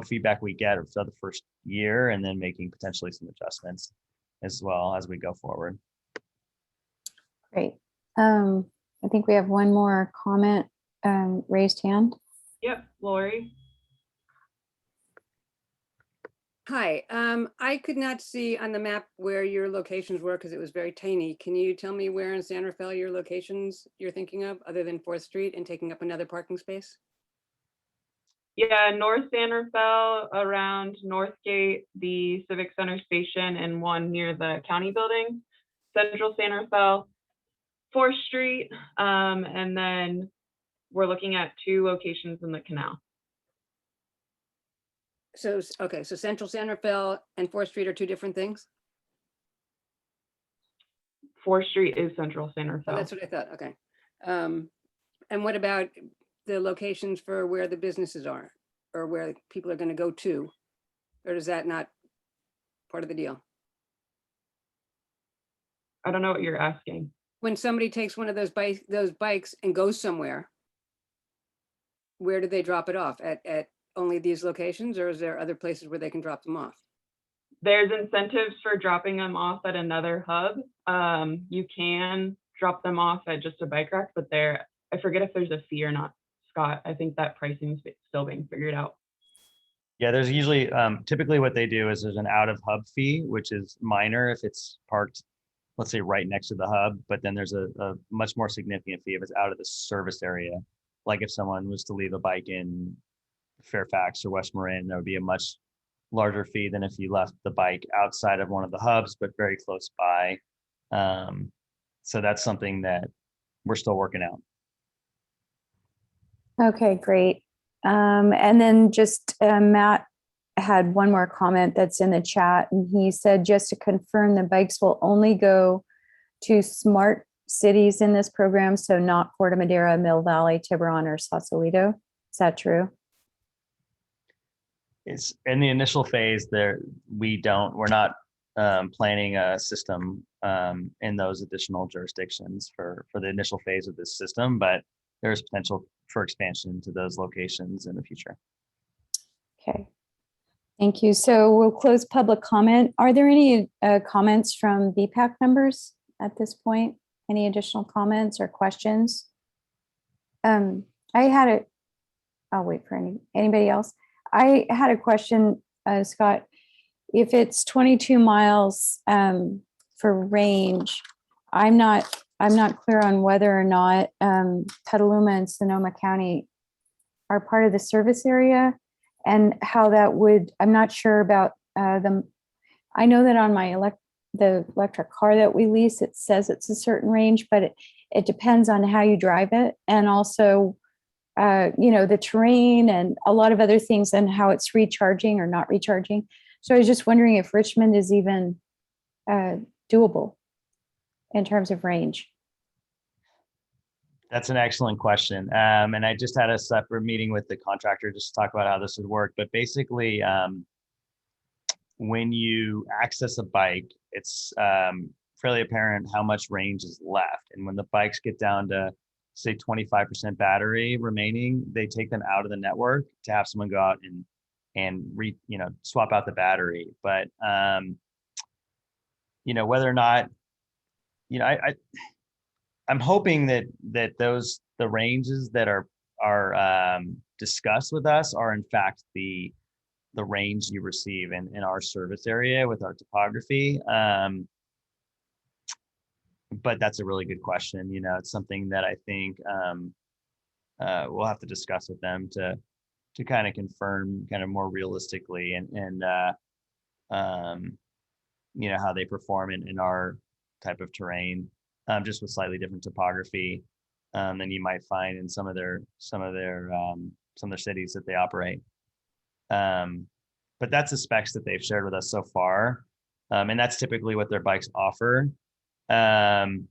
feedback we get for the first year, and then making potentially some adjustments as well as we go forward. Great. I think we have one more comment, raised hand. Yep, Lori. Hi, I could not see on the map where your locations were because it was very tiny. Can you tell me where in San Rafael your locations you're thinking of, other than 4th Street and taking up another parking space? Yeah, North San Rafael around Northgate, the Civic Center station, and one near the county building. Central San Rafael, 4th Street, and then we're looking at 2 locations in the canal. So, okay, so Central San Rafael and 4th Street are 2 different things? 4th Street is Central San Oh, Rafael. that's what I thought, okay. And what about the locations for where the businesses are, or where people are gonna go to? Or is that not part of the deal? I don't know what you're asking. When somebody takes one of those bikes and goes somewhere, where do they drop it off? At only these locations, or is there other places where they can drop them off? There's incentives for dropping them off at another hub. You can drop them off at just a bike rack, but I forget if there's a fee or not, Scott. I think that pricing is still being figured out. Yeah, there's usually, typically what they do is there's an out of hub fee, which is minor if it's parked, let's say right next to the hub, but then there's a much more significant fee if it's out of the service area. Like if someone was to leave a bike in Fairfax or West Marin, there would be a much larger fee than if you left the bike outside of one of the hubs, but very close by. So that's something that we're still working out. Okay, great. And then just Matt had one more comment that's in the chat, and he said, just to confirm, the bikes will only go to smart cities in this program, so not Corte Madera, Mill Valley, Tiburon, or Sausalito. Is that true? It's in the initial phase there. We're not planning a system in those additional jurisdictions for the initial phase of this system, but there's potential for expansion to those locations in the future. Okay. Thank you. So we'll close public comment. Are there any comments from BPAC members at this point? Any additional comments or questions? I'll wait for anybody else. I had a question, Scott. If it's 22 miles for range, I'm not clear on whether or not Petaluma and Sonoma County are part of the service area, and how that would. I'm not sure about them. I know that on my the electric car that we lease, it says it's a certain range, but it depends on how you drive it, and also the terrain and a lot of other things, and how it's recharging or not recharging. So I was just wondering if Richmond is even doable in terms of range. That's an excellent question. And I just had a separate meeting with the contractor just to talk about how this would work. But basically, when you access a bike, it's fairly apparent how much range is left. And when the bikes get down to, say, 25% battery remaining, they take them out of the network to have someone go out and swap out the battery. But whether or not, I'm hoping that the ranges that are discussed with us are in fact the range you receive in our service area with our topography. But that's a really good question. It's something that I think we'll have to discuss with them to kind of confirm kind of more realistically and how they perform in our type of terrain, just with slightly different topography than you might find in some of their cities that they operate. But that's the specs that they've shared with us so far, and that's typically what their bikes offer. When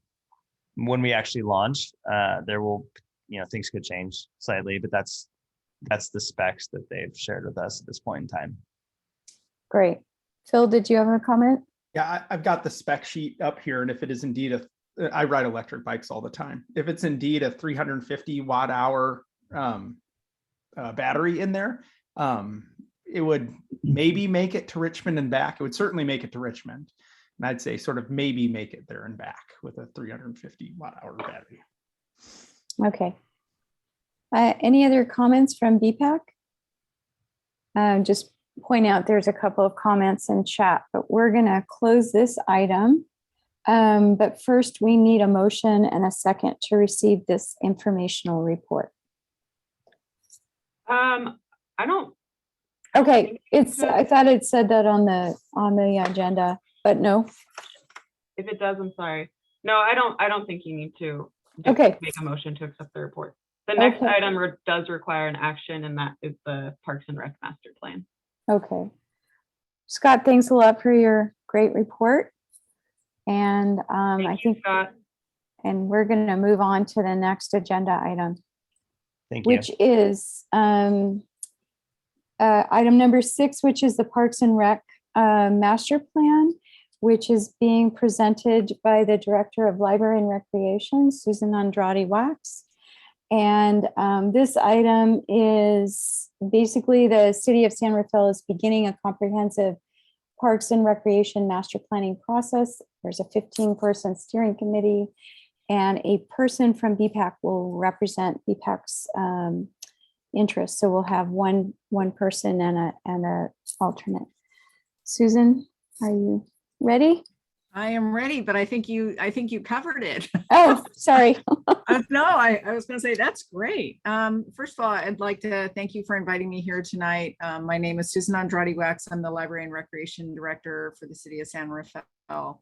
we actually launch, things could change slightly, but that's the specs that they've shared with us at this point in time. Great. Phil, did you have a comment? Yeah, I've got the spec sheet up here, and if it is indeed I ride electric bikes all the time. If it's indeed a 350 watt hour battery in there, it would maybe make it to Richmond and back. It would certainly make it to Richmond. And I'd say sort of maybe make it there and back with a 350 watt hour battery. Okay. Any other comments from BPAC? Just point out there's a couple of comments in chat, but we're going to close this item. But first, we need a motion and a second to receive this informational report. I don't, Okay, I thought it said that on the agenda, but no. if it does, I'm sorry. No, I don't think you need to Okay. make a motion to accept the report. The next Okay. item does require an action, and that is the Parks and Rec Master Plan. Okay. Scott, thanks a lot for your great report. And Thank I you, think, Scott. and we're going to move on to the next agenda item, Thank you. which is item number 6, which is the Parks and Rec Master Plan, which is being presented by the Director of Library and Recreation, Susan Andrade Wax. And this item is basically the City of San Rafael is beginning a comprehensive Parks and Recreation master planning process. There's a 15-person steering committee, and a person from BPAC will represent BPAC's interests. So we'll have one person and a alternate. Susan, are you ready? I am ready, but I think you covered it. Oh, sorry. No, I was going to say that's great. First of all, I'd like to thank you for inviting me here tonight. My name is Susan Andrade Wax. I'm the Library and Recreation Director for the City of San Rafael.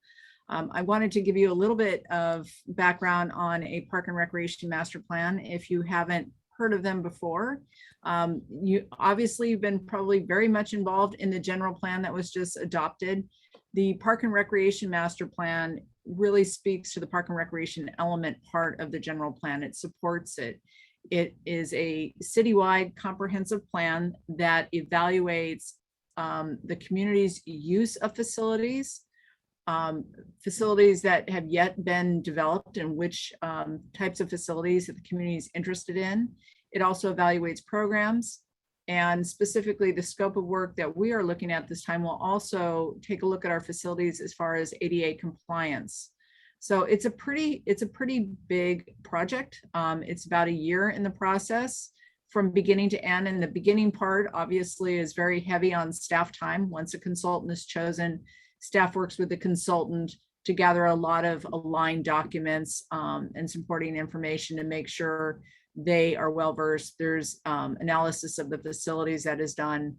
I wanted to give you a little bit of background on a Park and Recreation Master Plan. If you haven't heard of them before, you obviously have been probably very much involved in the general plan that was just adopted. The Park and Recreation Master Plan really speaks to the Park and Recreation element part of the general plan. It supports it. It is a citywide comprehensive plan that evaluates the community's use of facilities, facilities that have yet been developed and which types of facilities that the community is interested in. It also evaluates programs, and specifically the scope of work that we are looking at this time will also take a look at our facilities as far as ADA compliance. So it's a pretty big project. It's about a year in the process from beginning to end. And the beginning part obviously is very heavy on staff time. Once a consultant is chosen, staff works with the consultant to gather a lot of aligned documents and supporting information to make sure they are well versed. There's analysis of the facilities that is done.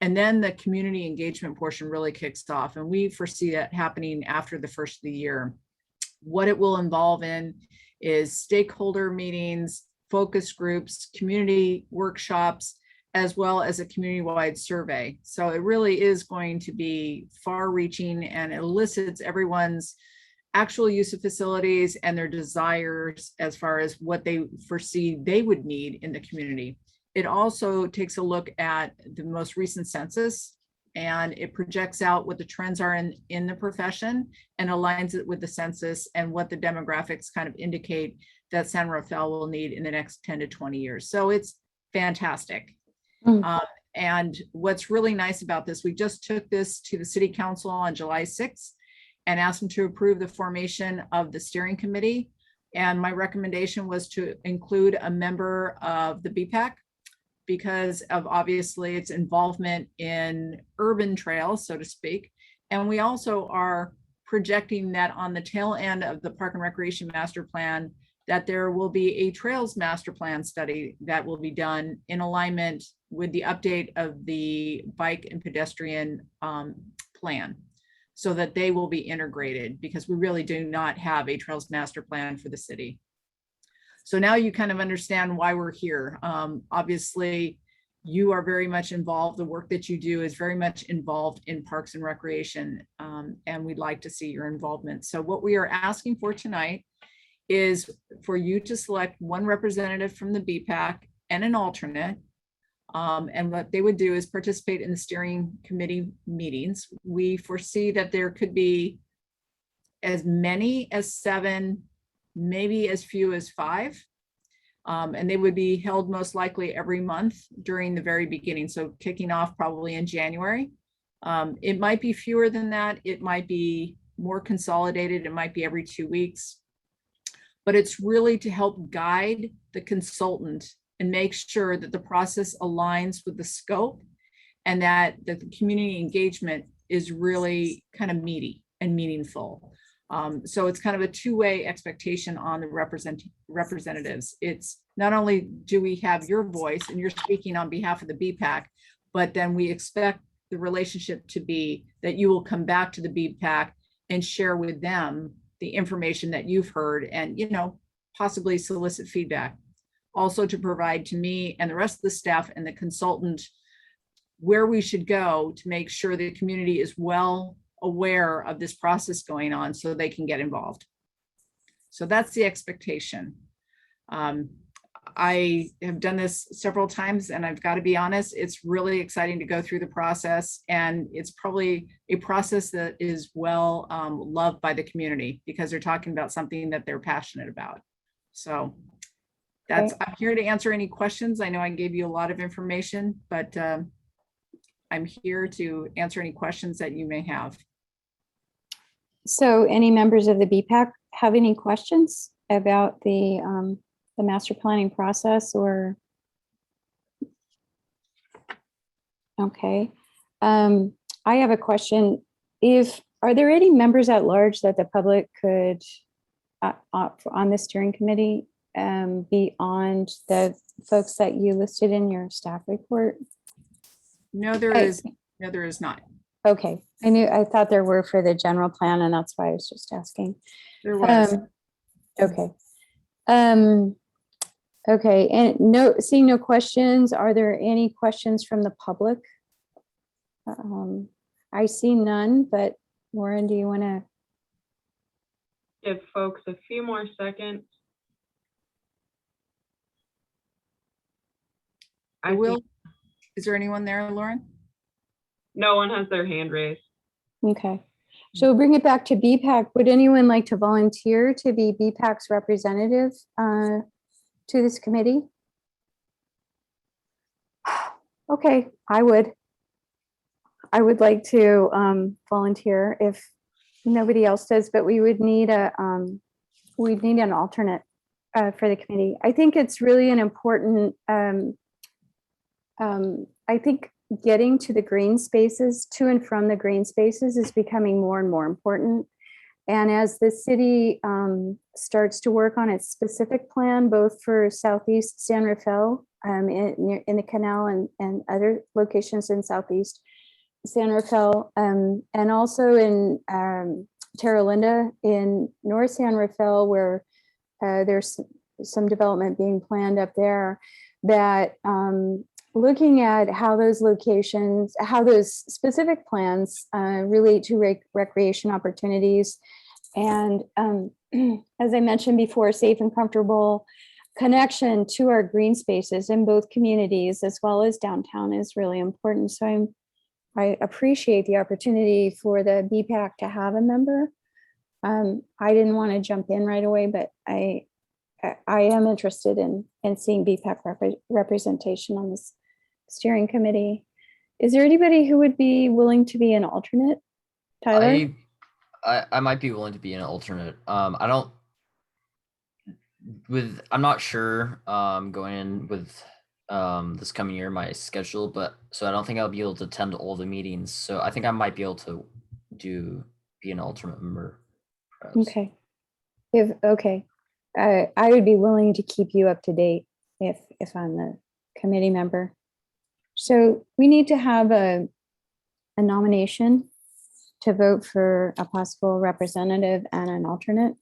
And then the community engagement portion really kicks off. And we foresee that happening after the first of the year. What it will involve in is stakeholder meetings, focus groups, community workshops, as well as a community-wide survey. So it really is going to be far-reaching and elicits everyone's actual use of facilities and their desires as far as what they foresee they would need in the community. It also takes a look at the most recent census, and it projects out what the trends are in the profession and aligns it with the census and what the demographics kind of indicate that San Rafael will need in the next 10 to 20 years. So it's fantastic. And what's really nice about this, we just took this to the City Council on July 6th and asked them to approve the formation of the steering committee. And my recommendation was to include a member of the BPAC because of obviously its involvement in urban trails, so to speak. And we also are projecting that on the tail end of the Park and Recreation Master Plan, that there will be a Trails Master Plan study that will be done in alignment with the update of the bike and pedestrian plan, so that they will be integrated, because we really do not have a Trails Master Plan for the city. So now you kind of understand why we're here. Obviously, you are very much involved. The work that you do is very much involved in Parks and Recreation, and we'd like to see your involvement. So what we are asking for tonight is for you to select one representative from the BPAC and an alternate. And what they would do is participate in the steering committee meetings. We foresee that there could be as many as 7, maybe as few as 5. And they would be held most likely every month during the very beginning. So kicking off probably in January. It might be fewer than that. It might be more consolidated. It might be every 2 weeks. But it's really to help guide the consultant and make sure that the process aligns with the scope and that the community engagement is really kind of meaty and meaningful. So it's kind of a two-way expectation on the representatives. It's not only do we have your voice and you're speaking on behalf of the BPAC, but then we expect the relationship to be that you will come back to the BPAC and share with them the information that you've heard and, you know, possibly solicit feedback. Also to provide to me and the rest of the staff and the consultant where we should go to make sure the community is well aware of this process going on so they can get involved. So that's the expectation. I have done this several times and I've got to be honest, it's really exciting to go through the process, and it's probably a process that is well loved by the community because they're talking about something that they're passionate about. So that's, I'm here to answer any questions. I know I gave you a lot of information, but I'm here to answer any questions that you may have. So any members of the BPAC have any questions about the master planning process or? Okay. I have a question. Are there any members at large that the public could on the steering committee beyond the folks that you listed in your staff report? No, there is not. Okay, I thought there were for the general plan, and that's why I was just asking. There was. Okay. Okay, and seeing no questions, are there any questions from the public? I see none, but Lauren, do you want to? Give folks a few more seconds. I will. Is there anyone there, Lauren? No one has their hand raised. Okay, so we'll bring it back to BPAC. Would anyone like to volunteer to be BPAC's representative to this committee? Okay, I would like to volunteer if nobody else does, but we would need we'd need an alternate for the committee. I think it's really an important, I think getting to the green spaces, to and from the green spaces, is becoming more and more important. And as the city starts to work on its specific plan, both for Southeast San Rafael in the canal and other locations in Southeast San Rafael, and also in Terra Linda in North San Rafael, where there's some development being planned up there, that looking at how those locations, how those specific plans relate to recreation opportunities. And as I mentioned before, safe and comfortable connection to our green spaces in both communities as well as downtown is really important. So I appreciate the opportunity for the BPAC to have a member. I didn't want to jump in right away, but I am interested in seeing BPAC representation on this steering committee. Is there anybody who would be willing to be an alternate? Tyler? I might be willing to be an alternate. I'm not sure going in with this coming year, my schedule, so I don't think I'll be able to attend all the meetings. So I think I might be able to be an alternate member. Perhaps. Okay. I would be willing to keep you up to date if I'm the committee member. So we need to have a nomination to vote for a possible representative and an alternate.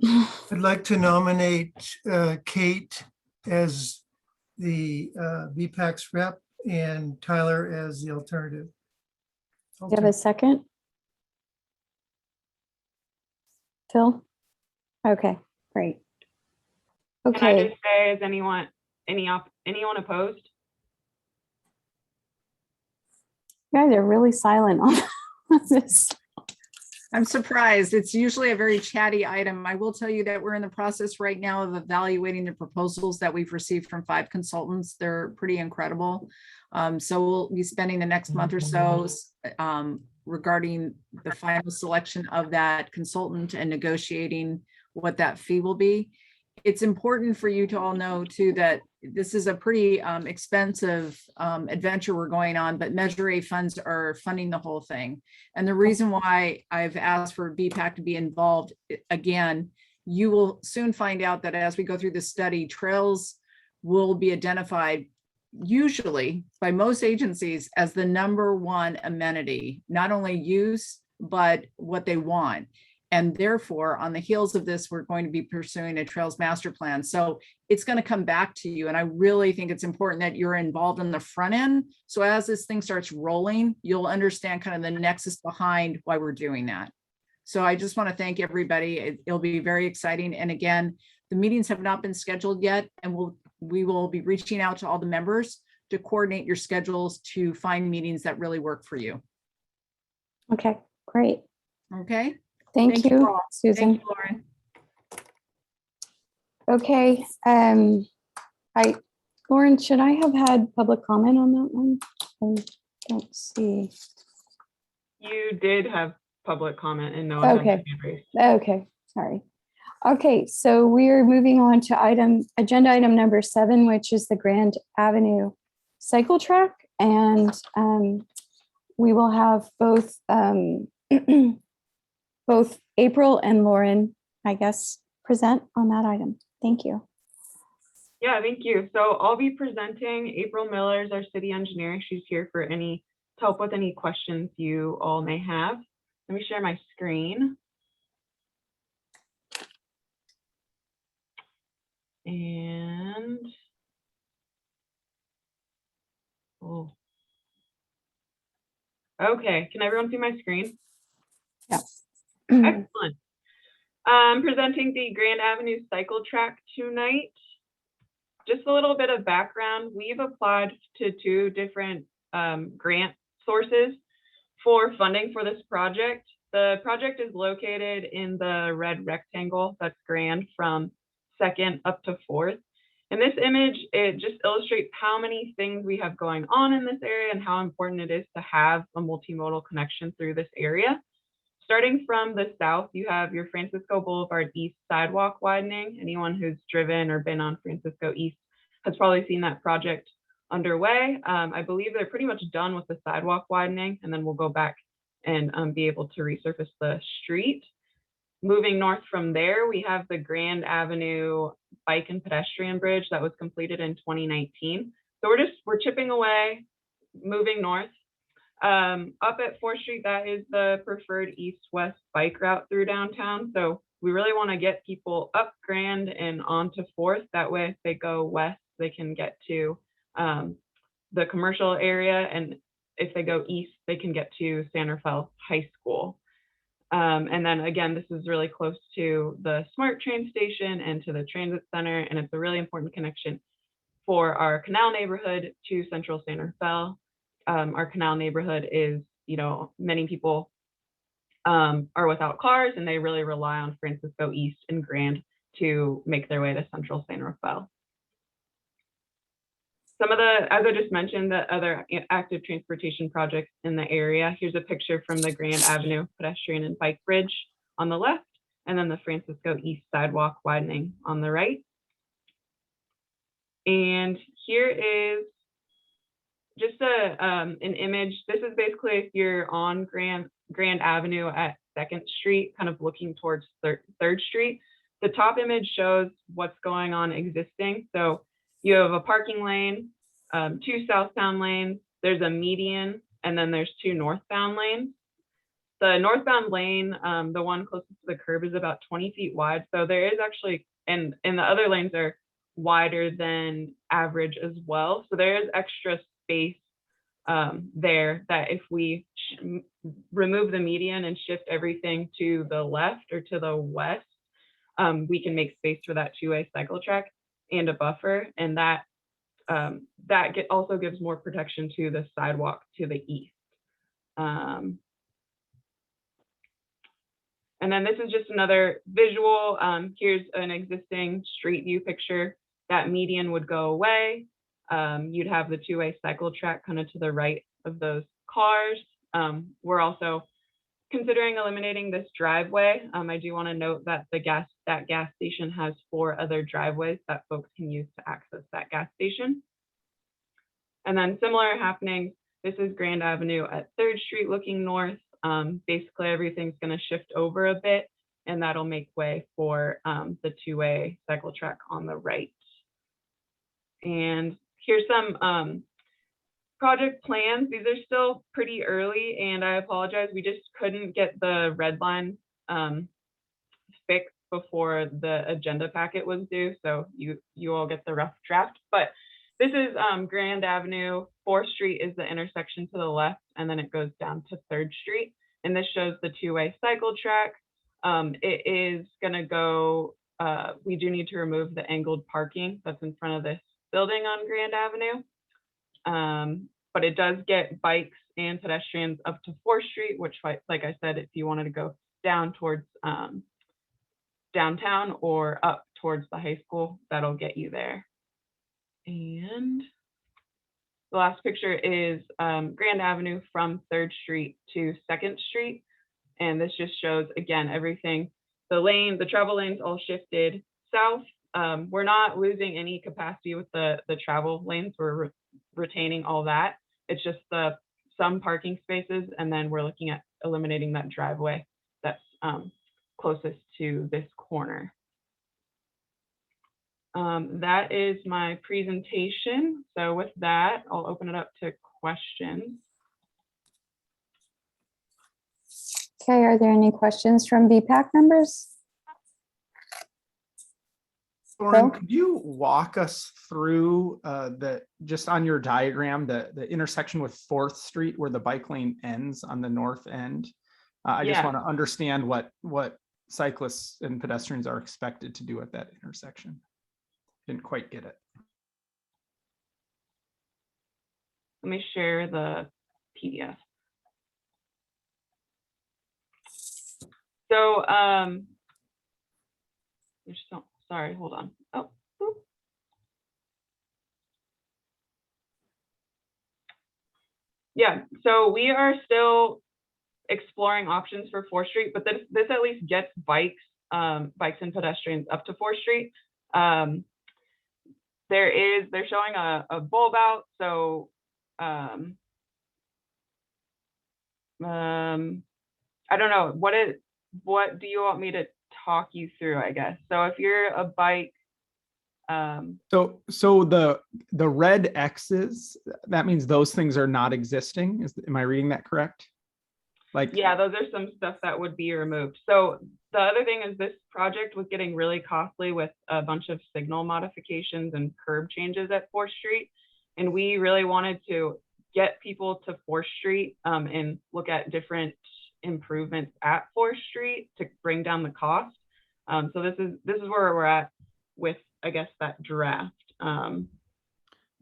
I'd like to nominate Kate as the BPAC's rep and Tyler as the alternative. Do you have a second? Phil? Okay, great. Can I Okay, just say, is anyone opposed? you guys are really silent on this. I'm surprised. It's usually a very chatty item. I will tell you that we're in the process right now of evaluating the proposals that we've received from 5 consultants. They're pretty incredible. So we'll be spending the next month or so regarding the final selection of that consultant and negotiating what that fee will be. It's important for you to all know too that this is a pretty expensive adventure we're going on, but Measure A funds are funding the whole thing. And the reason why I've asked for BPAC to be involved, again, you will soon find out that as we go through the study, trails will be identified usually by most agencies as the #1 amenity, not only use, but what they want. And therefore, on the heels of this, we're going to be pursuing a trails master plan. So it's going to come back to you. And I really think it's important that you're involved in the front end. So as this thing starts rolling, you'll understand kind of the nexus behind why we're doing that. So I just want to thank everybody. It'll be very exciting. And again, the meetings have not been scheduled yet, and we will be reaching out to all the members to coordinate your schedules to find meetings that really work for you. Okay, great. Okay. Thank you, all. Susan. Thank you, Lauren. Okay, Lauren, should I have had public comment on that one? I don't see. You did have public comment and no one Okay. had hand raised. Okay, sorry. Okay, so we're moving on to agenda item number 7, which is the Grand Avenue cycle track. And we will have both both April and Lauren, I guess, present on that item. Thank you. Yeah, thank you. So I'll be presenting. April Miller is our city engineer. She's here for to help with any questions you all may have. Let me share my screen. And okay, can everyone see my screen? Yes. Excellent. I'm presenting the Grand Avenue cycle track tonight. Just a little bit of background. We've applied to 2 different grant sources for funding for this project. The project is located in the red rectangle that's Grand from 2nd up to 4th. And this image, it just illustrates how many things we have going on in this area and how important it is to have a multimodal connection through this area. Starting from the south, you have your Francisco Boulevard East sidewalk widening. Anyone who's driven or been on Francisco East has probably seen that project underway. I believe they're pretty much done with the sidewalk widening, and then we'll go back and be able to resurface the street. Moving north from there, we have the Grand Avenue Bike and Pedestrian Bridge that was completed in 2019. So we're chipping away, moving north. Up at 4th Street, that is the preferred east-west bike route through downtown. So we really want to get people up Grand and onto 4th. That way, if they go west, they can get to the commercial area. And if they go east, they can get to San Rafael High School. And then again, this is really close to the SMART train station and to the transit center. And it's a really important connection for our Canal neighborhood to Central San Rafael. Our Canal neighborhood is, many people are without cars, and they really rely on Francisco East and Grand to make their way to Central San Rafael. Some of the, as I just mentioned, the other active transportation projects in the area. Here's a picture from the Grand Avenue Pedestrian and Bike Bridge on the left, and then the Francisco East sidewalk widening on the right. And here is just an image. This is basically if you're on Grand Avenue at 2nd Street, kind of looking towards 3rd Street. The top image shows what's going on existing. So you have a parking lane, 2 southbound lanes, there's a median, and then there's 2 northbound lanes. The northbound lane, the one closest to the curb, is about 20 feet wide. So there is actually, and the other lanes are wider than average as well. So there is extra space there that if we remove the median and shift everything to the left or to the west, we can make space for that 2-way cycle track and a buffer, and that also gives more protection to the sidewalk to the east. And then this is just another visual. Here's an existing street view picture. That median would go away. You'd have the 2-way cycle track kind of to the right of those cars. We're also considering eliminating this driveway. I do want to note that that gas station has 4 other driveways that folks can use to access that gas station. And then similar happenings, this is Grand Avenue at 3rd Street looking north. Basically everything's going to shift over a bit, and that'll make way for the 2-way cycle track on the right. And here's some project plans. These are still pretty early, and I apologize. We just couldn't get the red line fixed before the agenda packet was due. So you all get the rough draft. But this is Grand Avenue. 4th Street is the intersection to the left, and then it goes down to 3rd Street. And this shows the 2-way cycle track. It is going to go, we do need to remove the angled parking that's in front of this building on Grand Avenue. But it does get bikes and pedestrians up to 4th Street, which, like I said, if you wanted to go down towards downtown or up towards the high school, that'll get you there. And the last picture is Grand Avenue from 3rd Street to 2nd Street. And this just shows, again, everything, the travel lanes all shifted south. We're not losing any capacity with the travel lanes. We're retaining all that. It's just some parking spaces, and then we're looking at eliminating that driveway that's closest to this corner. That is my presentation. So with that, I'll open it up to questions. Okay, are there any questions from BPAC members? Lauren, Phil? could you walk us through just on your diagram, the intersection with 4th Street where the bike lane ends on the north end? I just want to understand what cyclists and pedestrians are expected to do at that intersection. Didn't quite get it. Let me share the PDF. So, sorry, hold on. Oh, boop. Yeah, so we are still exploring options for 4th Street, but this at least gets bikes and pedestrians up to 4th Street. They're showing a bulb out, so I don't know, what do you want me to talk you through, I guess? So if you're a bike, so the red X's, that means those things are not existing. Am I reading that correct? Yeah, those are some stuff that would be removed. So the other thing is this project was getting really costly with a bunch of signal modifications and curb changes at 4th Street. And we really wanted to get people to 4th Street and look at different improvements at 4th Street to bring down the cost. So this is where we're at with, I guess, that draft.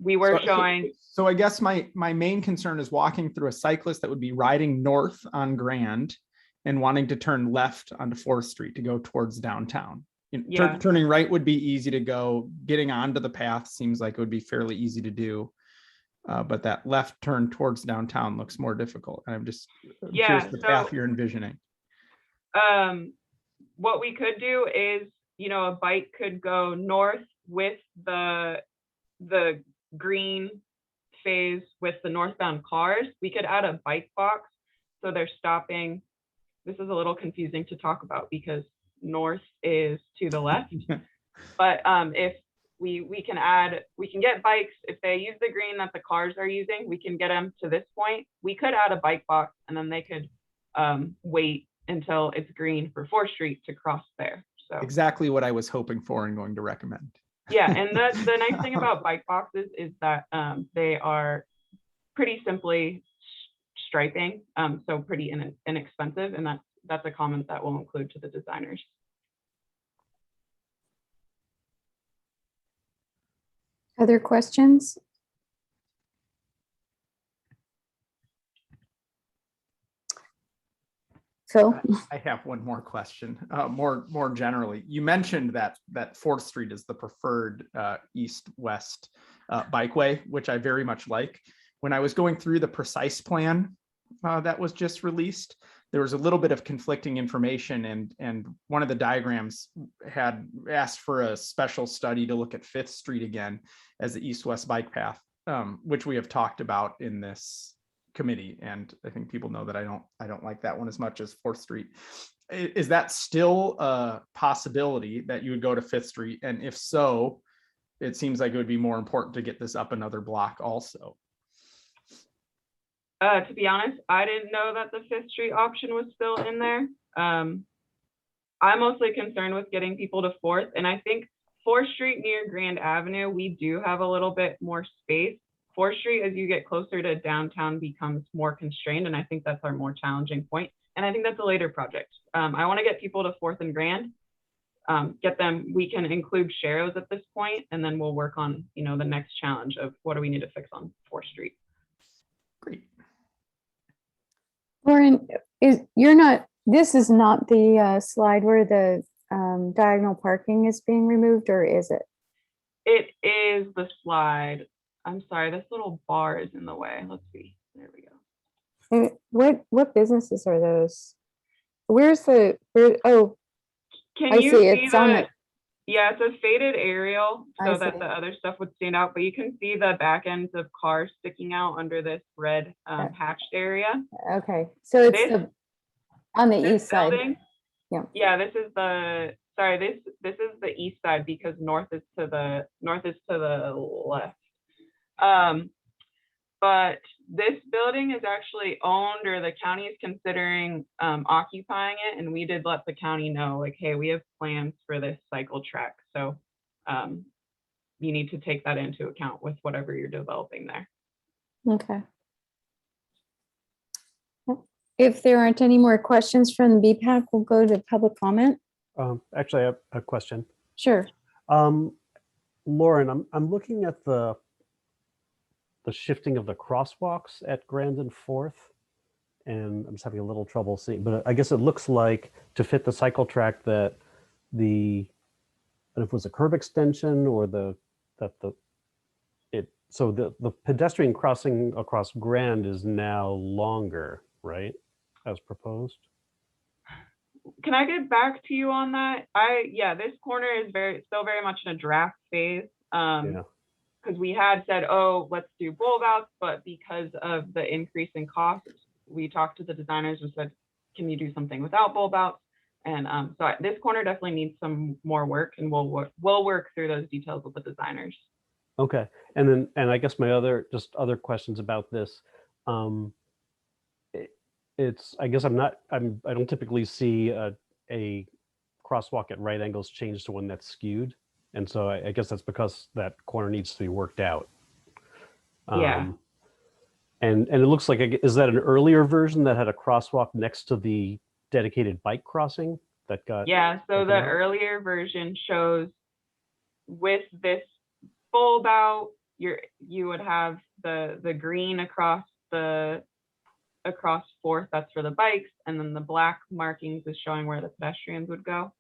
We were showing. So I guess my main concern is walking through a cyclist that would be riding north on Grand and wanting to turn left onto 4th Street to go towards downtown. Turning right would be easy to go. Getting onto the path seems like it would be fairly easy to do. But that left turn towards downtown looks more difficult. And I'm just curious the path you're envisioning. What we could do is, a bike could go north with the green phase with the northbound cars. We could add a bike box so they're stopping. This is a little confusing to talk about because north is to the left. But if we can get bikes, if they use the green that the cars are using, we can get them to this point. We could add a bike box and then they could wait until it's green for 4th Street to cross there. So exactly what I was hoping for and going to recommend. Yeah, and the nice thing about bike boxes is that they are pretty simply striping, so pretty inexpensive, and that's a comment that we'll include to the designers. Other questions? Phil? I have one more question, more generally. You mentioned that 4th Street is the preferred east-west bikeway, which I very much like. When I was going through the precise plan that was just released, there was a little bit of conflicting information, and one of the diagrams had asked for a special study to look at Fifth Street again as the east-west bike path, which we have talked about in this committee. And I think people know that I don't like that one as much as Fourth Street. Is that still a possibility that you would go to Fifth Street? And if so, it seems like it would be more important to get this up another block also. To be honest, I didn't know that the Fifth Street option was still in there. I'm mostly concerned with getting people to Fourth, and I think Fourth Street near Grand Avenue, we do have a little bit more space. Fourth Street, as you get closer to downtown, becomes more constrained, and I think that's our more challenging point. And I think that's a later project. I want to get people to Fourth and Grand, get them. We can include Sharrows at this point, and then we'll work on, the next challenge of what do we need to fix on Fourth Street. Great. Lauren, this is not the slide where the diagonal parking is being removed, or is it? It is the slide. I'm sorry, this little bar is in the way. Let's see. There we go. What businesses are those? Oh, Can I you see it's on the, yeah, it's a faded aerial so I that see. the other stuff would stand out, but you can see the back ends of cars sticking out under this red hatched area. okay, so it's This- on the This east side. building, Yeah. Yeah, this is the east side because north is to the left. But this building is actually owned, or the county is considering occupying it, and we did let the county know, like, hey, we have plans for this cycle track, so you need to take that into account with whatever you're developing there. Okay. If there aren't any more questions from the BPAC, we'll go to public comment. Actually, I have a question. Sure. Lauren, I'm looking at the shifting of the crosswalks at Grand and Fourth, and I'm just having a little trouble seeing, but I guess it looks like to fit the cycle track that I don't know if it was a curb extension or so the pedestrian crossing across Grand is now longer, right? As proposed. Can I get back to you on that? This corner is still very much in a draft phase. Because we had said, oh, let's do bulb outs, but because of the increase in costs, we talked to the designers and said, can you do something without bulb outs? And so this corner definitely needs some more work, and we'll work through those details with the designers. Okay, and I guess my other questions about this. I guess I don't typically see a crosswalk at right angles change to one that's skewed. And so I guess that's because that corner needs to be worked out. Yeah. And it looks like, is that an earlier version that had a crosswalk next to the dedicated bike crossing that got? Yeah, so the out? earlier version shows with this bulb out, you would have the green across Fourth, that's for the bikes, and then the black markings is showing where the pedestrians would go.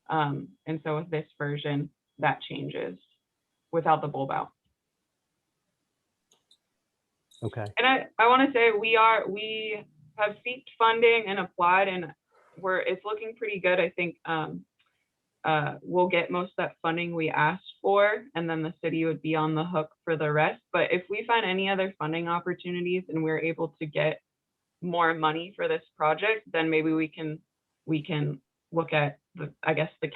And so with this version, that changes without the bulb out. Okay. And I want to say we have seeked funding and applied, and it's looking pretty good. I think we'll get most of that funding we asked for, and then the city would be on the hook for the rest. But if we find any other funding opportunities and we're able to get more money for this project, then maybe we can look at the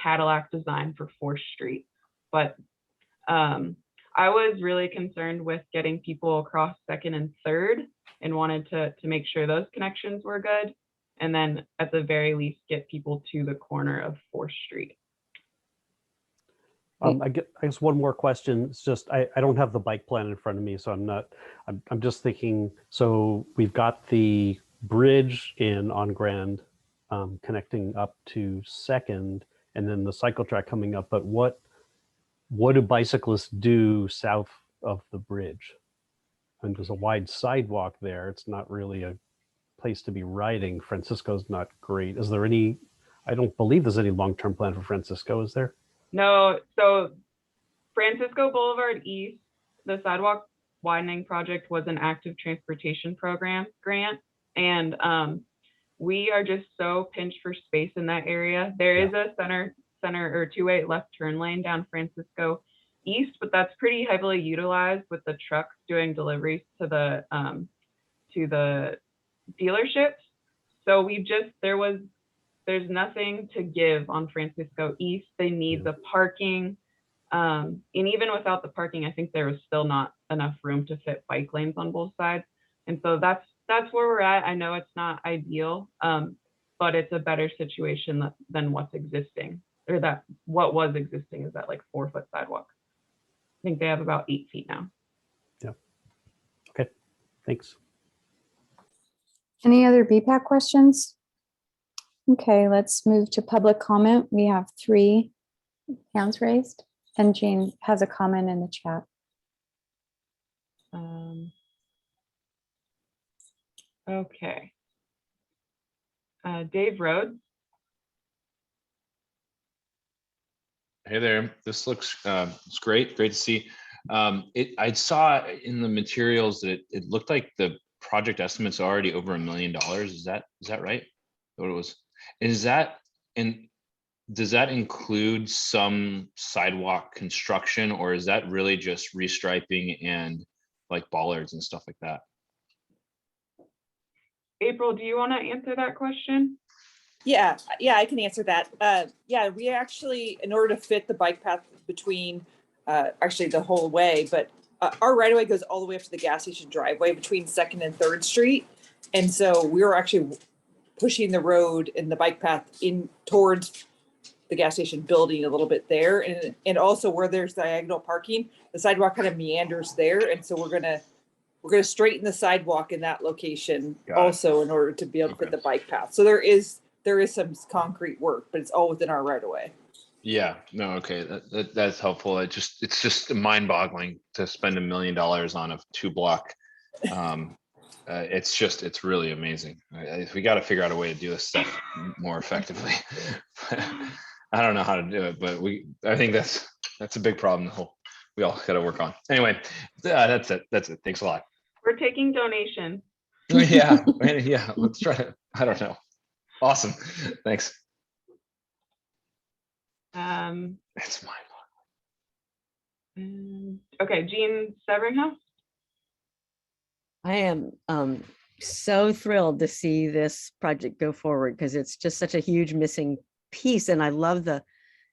Cadillac design for 4th Street. But I was really concerned with getting people across 2nd and 3rd, and wanted to make sure those connections were good, and then at the very least get people to the corner of 4th Street. I guess one more question. It's just I don't have the bike plan in front of me, so I'm just thinking. So we've got the bridge on Grand connecting up to 2nd, and then the cycle track coming up. But what do bicyclists do south of the bridge? And there's a wide sidewalk there. It's not really a place to be riding. Francisco's not great. Is there any? I don't believe there's any long-term plan for Francisco. Is there? No, so Francisco Boulevard East, the sidewalk widening project was an active transportation program grant. And We are just so pinched for space in that area. There is a center or two-way left turn lane down Francisco East, but that's pretty heavily utilized with the trucks doing deliveries to the dealerships. So there's nothing to give on Francisco East. They need the parking. And even without the parking, I think there was still not enough room to fit bike lanes on both sides. And so that's where we're at. I know it's not ideal, but it's a better situation than what's existing, or that what was existing is that like 4-foot sidewalk. I think they have about 8 feet now. Yeah. Okay. Thanks. Any other BPAC questions? Okay, let's move to public comment. We have 3 hands raised, and Jean has a comment in the chat. Okay. Dave Rhodes. Hey there. This looks it's great. Great to see. I saw in the materials that it looked like the project estimate's already over $1 million. Is that right? What it was? Does that include some sidewalk construction, or is that really just restriping and like bollards and stuff like that? April, do you want to answer that question? Yeah, I can answer that. Yeah, we actually, in order to fit the bike path between, actually the whole way, but our right of way goes all the way up to the gas station driveway between 2nd and 3rd Street. And so we were actually pushing the road and the bike path in towards the gas station building a little bit there. And also where there's diagonal parking, the sidewalk kind of meanders there. And so we're gonna straighten the sidewalk in that location also in order to be able to fit the bike path. So there is some concrete work, but it's all within our right of way. Yeah, no, okay, that's helpful. It's just mind-boggling to spend $1 million on a 2-block. It's really amazing. We got to figure out a way to do this stuff more effectively. I don't know how to do it, but I think that's a big problem. We all got to work on. Anyway, that's it. Thanks a lot. We're taking donations. Yeah, let's try it. I don't know. Awesome. Thanks. It's mind-boggling. Okay, Jean Severinghouse. I am so thrilled to see this project go forward because it's just such a huge missing piece. And I love the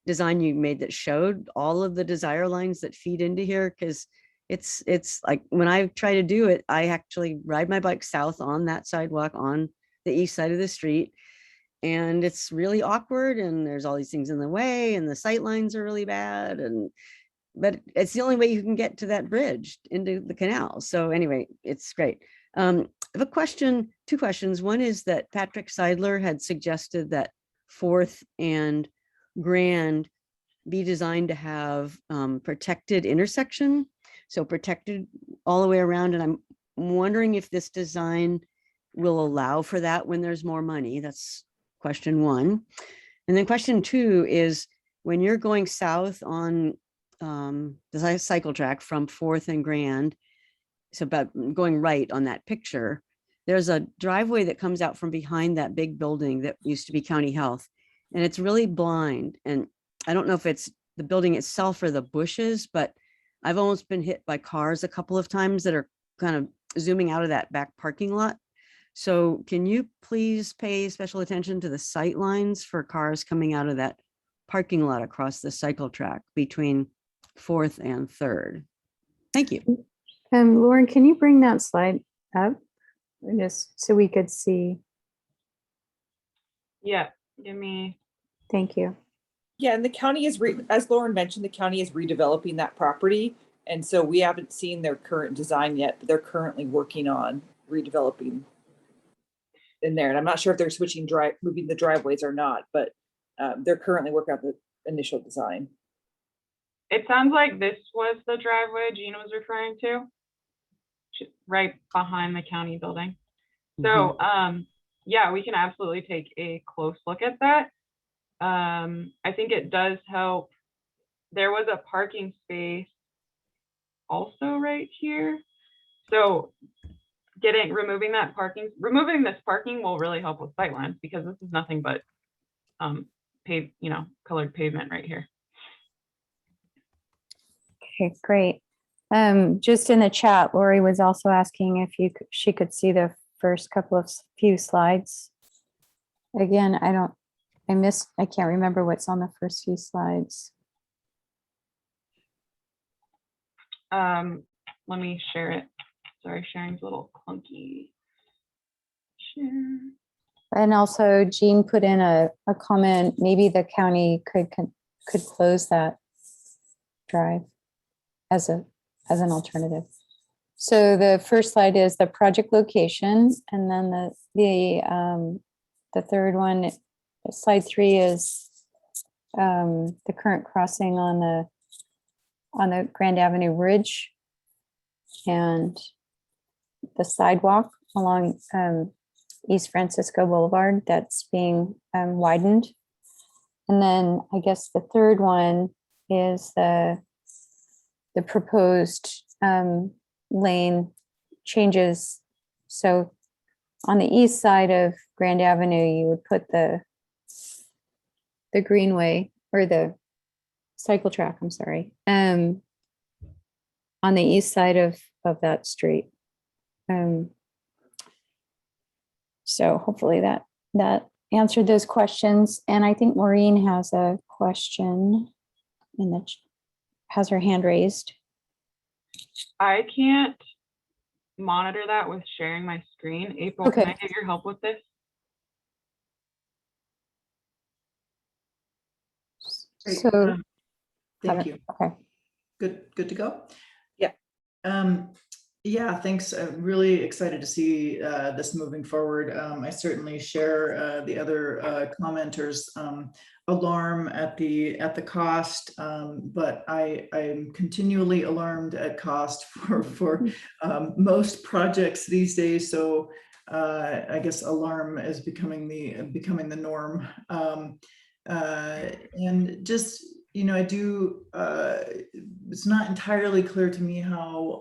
design you made that showed all of the desire lines that feed into here, because it's like when I try to do it, I actually ride my bike south on that sidewalk on the east side of the street. And it's really awkward, and there's all these things in the way, and the sight lines are really bad. But it's the only way you can get to that bridge into the canal. So anyway, it's great. I have a question, 2 questions. One is that Patrick Seidler had suggested that 4th and Grand be designed to have protected intersection. So protected all the way around. And I'm wondering if this design will allow for that when there's more money. That's question 1. And then question 2 is when you're going south on the cycle track from 4th and Grand, it's about going right on that picture. There's a driveway that comes out from behind that big building that used to be County Health, and it's really blind. And I don't know if it's the building itself or the bushes, but I've almost been hit by cars a couple of times that are kind of zooming out of that back parking lot. So can you please pay special attention to the sight lines for cars coming out of that parking lot across the cycle track between 4th and 3rd? Thank you. Lauren, can you bring that slide up just so we could see? Yeah, give me. Thank you. Yeah, and the county is, as Lauren mentioned, the county is redeveloping that property. And so we haven't seen their current design yet, but they're currently working on redeveloping in there. And I'm not sure if they're moving the driveways or not, but they're currently working on the initial design. It sounds like this was the driveway Gina was referring to, right behind the county building. So yeah, we can absolutely take a close look at that. I think it does help. There was a parking space also right here. So removing this parking will really help with sightlines, because this is nothing but colored pavement right here. Okay, great. Just in the chat, Lori was also asking if she could see the first few slides. Again, I can't remember what's on the first few slides. Let me share it. Sorry, sharing's a little clunky. Share. And also Jean put in a comment, maybe the county could close that drive as an alternative. So the first slide is the project location, and then the third one, slide 3, is the current crossing on the Grand Avenue Bridge and the sidewalk along East Francisco Boulevard that's being widened. And then I guess the third one is the proposed lane changes. So on the east side of Grand Avenue, you would put the greenway, or the cycle track, I'm sorry, on the east side of that street. So hopefully that answered those questions. And I think Maureen has a question has her hand raised. I can't monitor that with sharing my screen. April, Okay. Can I get your help with this? Great. So Thank you. Okay. Good to go? Yeah. Yeah, thanks. Really excited to see this moving forward. I certainly share the other commenters' alarm at the cost, but I'm continually alarmed at cost for most projects these days. So I guess alarm is becoming the norm. And just, I do, it's not entirely clear to me how,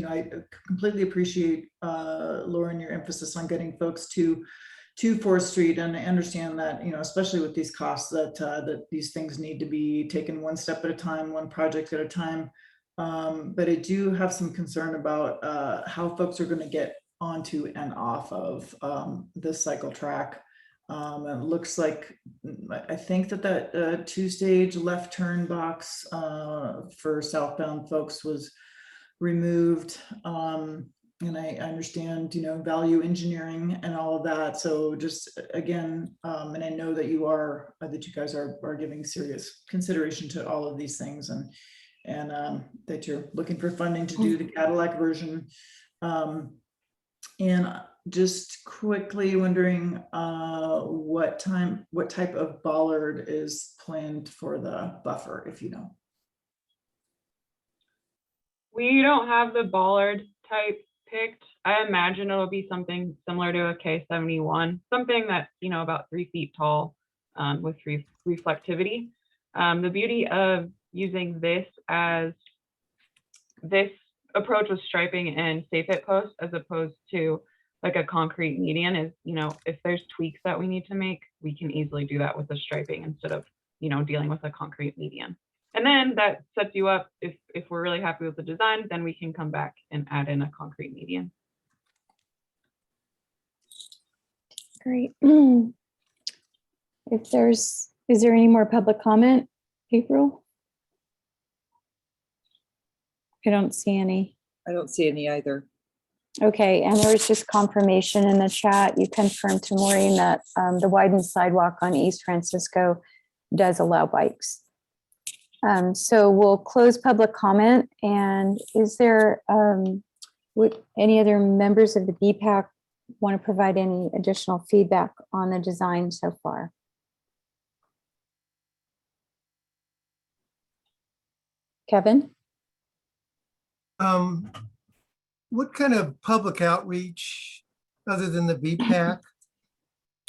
I completely appreciate, Lauren, your emphasis on getting folks to 4th Street. And I understand that, especially with these costs, that these things need to be taken one step at a time, one project at a time. But I do have some concern about how folks are going to get onto and off of this cycle track. It looks like, I think that 2-stage left turn box for southbound folks was removed. And I understand, value engineering and all of that. So just again, and I know that you guys are giving serious consideration to all of these things, and that you're looking for funding to do the Cadillac version. And just quickly wondering what type of bollard is planned for the buffer, if you know. We don't have the bollard type picked. I imagine it'll be something similar to a K71, something that's, about 3 feet tall with reflectivity. The beauty of using this approach with striping and safe hit posts as opposed to like a concrete median is, if there's tweaks that we need to make, we can easily do that with the striping instead of, dealing with a concrete median. And then that sets you up, if we're really happy with the design, then we can come back and add in a concrete median. Great. Is there any more public comment, April? I don't see any. I don't see any either. Okay, and there was just confirmation in the chat. You confirmed to Maureen that the widened sidewalk on East Francisco does allow bikes. So we'll close public comment. And is there, would any other members of the BPAC want to provide any additional feedback on the design so far? Kevin? What kind of public outreach, other than the BPAC,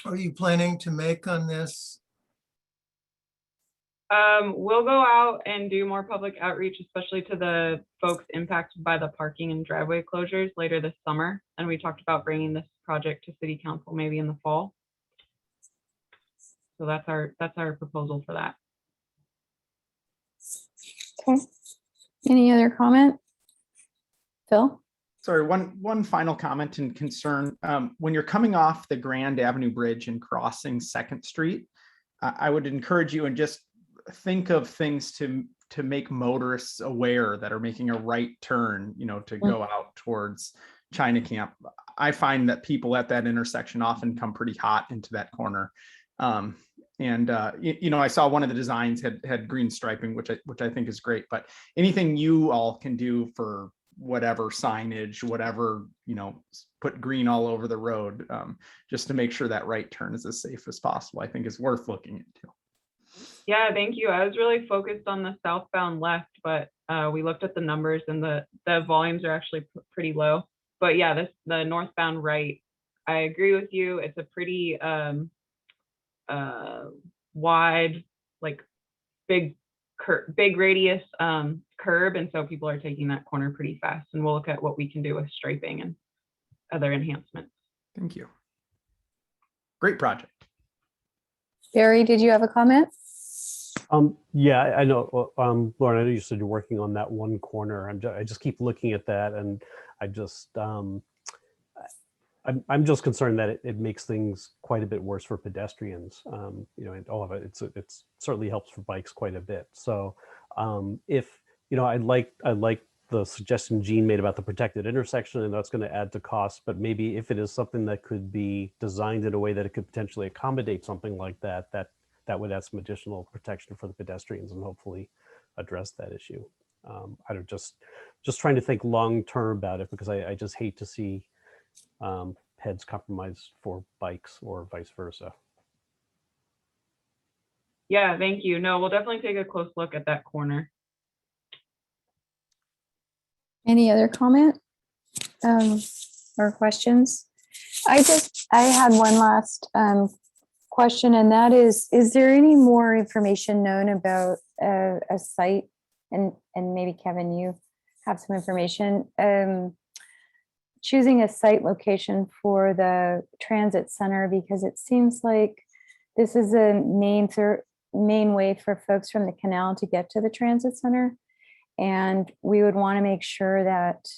are you planning to make on this? We'll go out and do more public outreach, especially to the folks impacted by the parking and driveway closures later this summer. And we talked about bringing this project to city council maybe in the fall. So that's our proposal for that. Okay. Any other comment? Phil? Sorry, one final comment and concern. When you're coming off the Grand Avenue Bridge and crossing Second Street, I would encourage you and just think of things to make motorists aware that are making a right turn, to go out towards China Camp. I find that people at that intersection often come pretty hot into that corner. I saw one of the designs had green striping, which I think is great, but anything you all can do for whatever signage, whatever, put green all over the road, just to make sure that right turn is as safe as possible, I think is worth looking into. Yeah, thank you. I was really focused on the southbound left, but we looked at the numbers and the volumes are actually pretty low. But yeah, the northbound right, I agree with you. It's a pretty wide, like big radius curb, and so people are taking that corner pretty fast. And we'll look at what we can do with striping and other enhancements. Thank you. Great project. Barry, did you have a comment? Yeah, I know, Lauren, I know you said you're working on that one corner. I just keep looking at that, and I'm just concerned that it makes things quite a bit worse for pedestrians. And all of it, it certainly helps for bikes quite a bit. So if, I like the suggestion Jean made about the protected intersection, and that's going to add to cost, but maybe if it is something that could be designed in a way that it could potentially accommodate something like that would add some additional protection for the pedestrians and hopefully address that issue. I don't just trying to think long-term about it, because I just hate to see heads compromised for bikes or vice versa. Yeah, thank you. No, we'll definitely take a close look at that corner. Any other comment or questions? I had one last question, and that is there any more information known about a site, and maybe Kevin, you have some information, choosing a site location for the transit center, because it seems like this is a main way for folks from the canal to get to the transit center. And we would want to make sure that,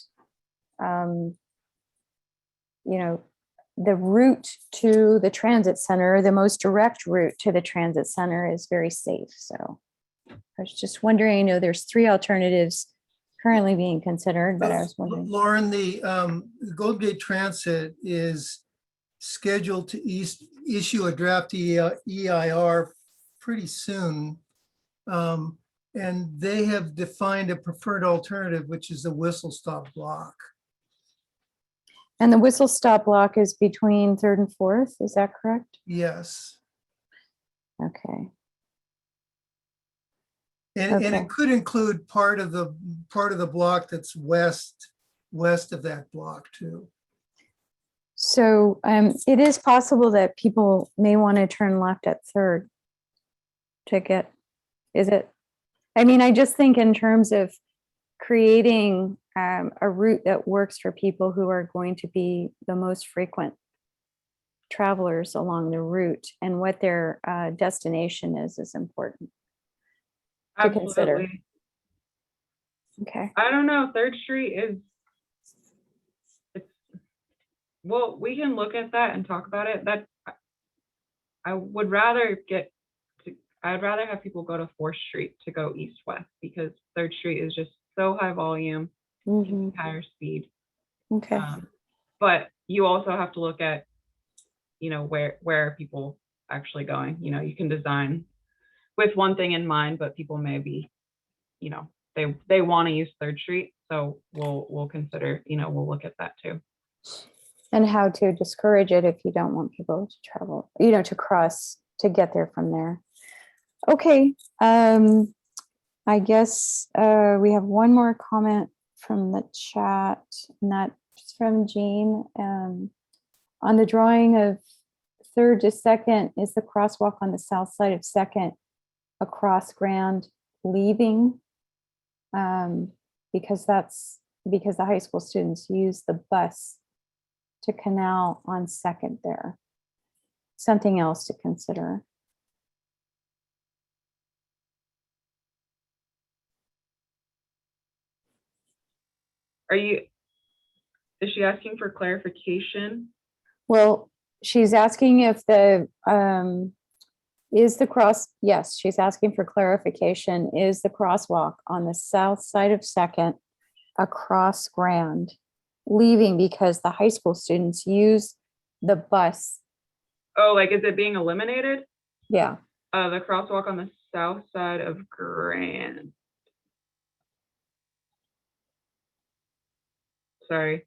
the route to the transit center, the most direct route to the transit center, is very safe. So I was just wondering, there's 3 alternatives currently being considered, but I was wondering. Lauren, the Golden Gate Transit is scheduled to issue a draft EIR pretty soon. And they have defined a preferred alternative, which is the whistle stop block. And the whistle stop block is between 3rd and 4th, is that correct? Yes. Okay. And it could include part of the block that's west of that block too. So it is possible that people may want to turn left at 3rd to get, is it? I mean, I just think in terms of creating a route that works for people who are going to be the most frequent travelers along the route, and what their destination is important to consider. Absolutely. Okay. I don't know. 3rd Street well, we can look at that and talk about it. I'd rather have people go to 4th Street to go east-west, because 3rd Street is just so high volume, higher speed. Okay. But you also have to look at, where are people actually going? You can design with one thing in mind, but people may be, they want to use 3rd Street. So we'll consider, we'll look at that too. And how to discourage it if you don't want people to travel, to cross, to get there from there. Okay. I guess we have one more comment from the chat, and that's from Jean. On the drawing of 3rd to 2nd is the crosswalk on the south side of 2nd. across Grand leaving. Because because the high school students use the bus to Canal on Second there. Something else to consider. Is she asking for clarification? Well, she's asking if yes, she's asking for clarification. Is the crosswalk on the south side of Second across Grand leaving because the high school students use the bus? Oh, like, is it being eliminated? Yeah. The crosswalk on the south side of Grand. Sorry.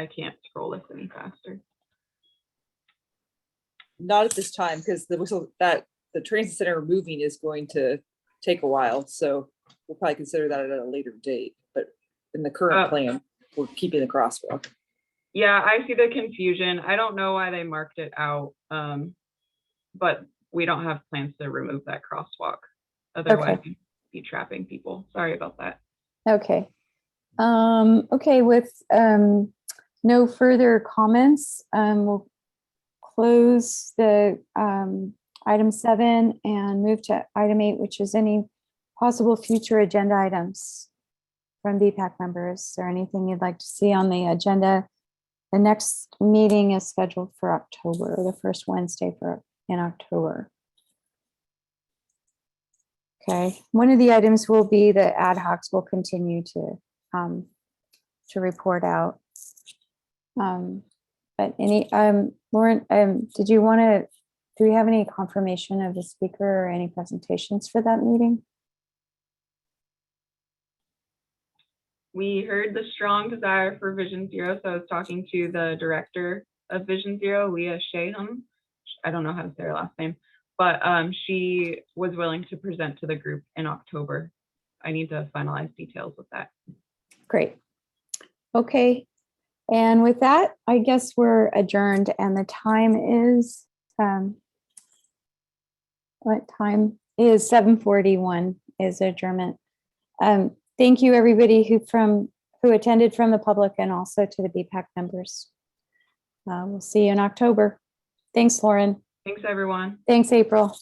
I can't scroll this any faster. Not at this time, because the transit center moving is going to take a while, so we'll probably consider that at a later date. But in the current plan, we're keeping the crosswalk. Yeah, I see the confusion. I don't know why they marked it out, but we don't have plans to remove that crosswalk. Otherwise, we'd be trapping people. Sorry about that. Okay. Okay, with no further comments, we'll close the item 7 and move to item 8, which is any possible future agenda items from BPAC members. Is there anything you'd like to see on the agenda? The next meeting is scheduled for October, the first Wednesday in October. Okay, one of the items will be the ad hocs will continue to report out. But any, Lauren, do we have any confirmation of the speaker or any presentations for that meeting? We heard the strong desire for Vision Zero, so I was talking to the director of Vision Zero, Leah Shaham. I don't know how to say her last name, but she was willing to present to the group in October. I need to finalize details with that. Great. Okay. And with that, I guess we're adjourned, and the time is, what time is 7:41 is adjournment. Thank you, everybody who attended from the public, and also to the BPAC members. We'll see you in October. Thanks, Lauren. Thanks, everyone. Thanks, April.